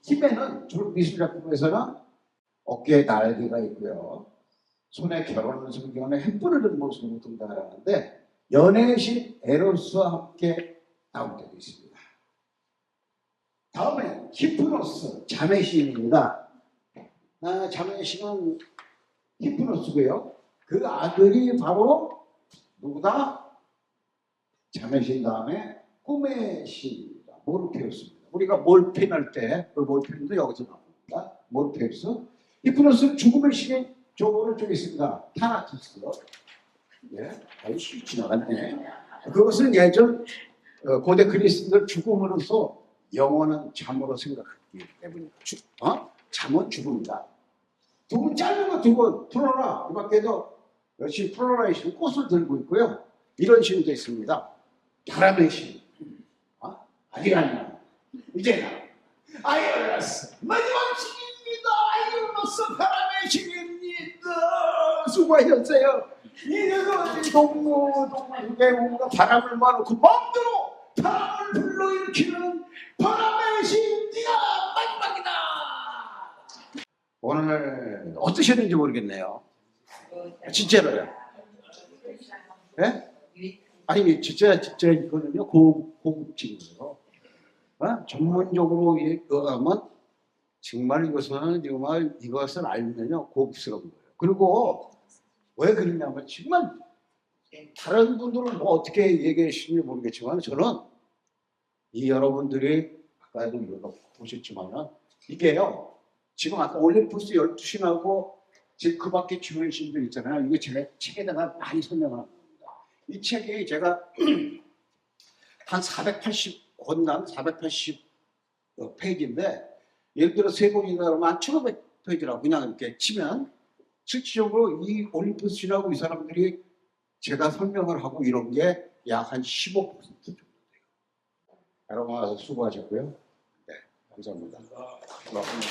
힘에는 주로 미술작품에서는 어깨에 날개가 있고요. 손에 결혼을 상징하는 횃불을 든 모습으로 등장을 하는데, 연애의 신 에로스와 함께 나올 때도 있습니다. 다음에 히프노스, 자매의 신입니다. 자매의 신은 히프노스고요. 그 아들이 바로 누구다? 자매의 신 다음에 꿈의 신입니다. 모르페우스입니다. 우리가 몰핀 할 때 그 몰핀도 여기서 나옵니다. 모르페우스. 히프노스는 죽음의 신인 저 오른쪽에 있습니다. 타나투스. 아주 씩 지나갔네. 그것은 예전 고대 그리스인들 죽음으로써 영원한 잠으로 생각했기 때문입니다. 잠은 죽음이다. 두 분 짧은 거 두 분 풀어라. 이 밖에도 역시 플로라의 꽃을 들고 있고요. 이런 시도 있습니다. 바람의 시. 아직 안 나. 이제 나. 아이올라스 마지막 시입니다. 아이올라스 바람의 시입니다. 수고하셨어요. 이들은 동물국에 뭔가 바람을 모아놓고 마음대로 바람을 불러일으키는 바람의 시입니다. 마지막이다. 오늘 어떠셨는지 모르겠네요. 진짜로요. 예? 아니 진짜 이거는요 고급진이에요. 전문적으로 하면 정말 이것을 알면요 고급스러운 거예요. 그리고 왜 그러냐면 정말 다른 분들은 뭐 어떻게 얘기하시는지 모르겠지만 저는 이 여러분들이 아까도 이거 보셨지만은 이게요 지금 아까 올림푸스 12시 나고 지금 그 밖에 주변 신들 있잖아요. 이거 제가 책에다가 많이 설명을 합니다. 이 책이 제가 한 480권당 480페이지인데 예를 들어 세 권이나 그러면 한 1500페이지라고 그냥 이렇게 치면 실질적으로 이 올림푸스라고 이 사람들이 제가 설명을 하고 이런 게 약 한 15% 정도 돼요. 여러분 와서 수고하셨고요. 네, 감사합니다. 고맙습니다.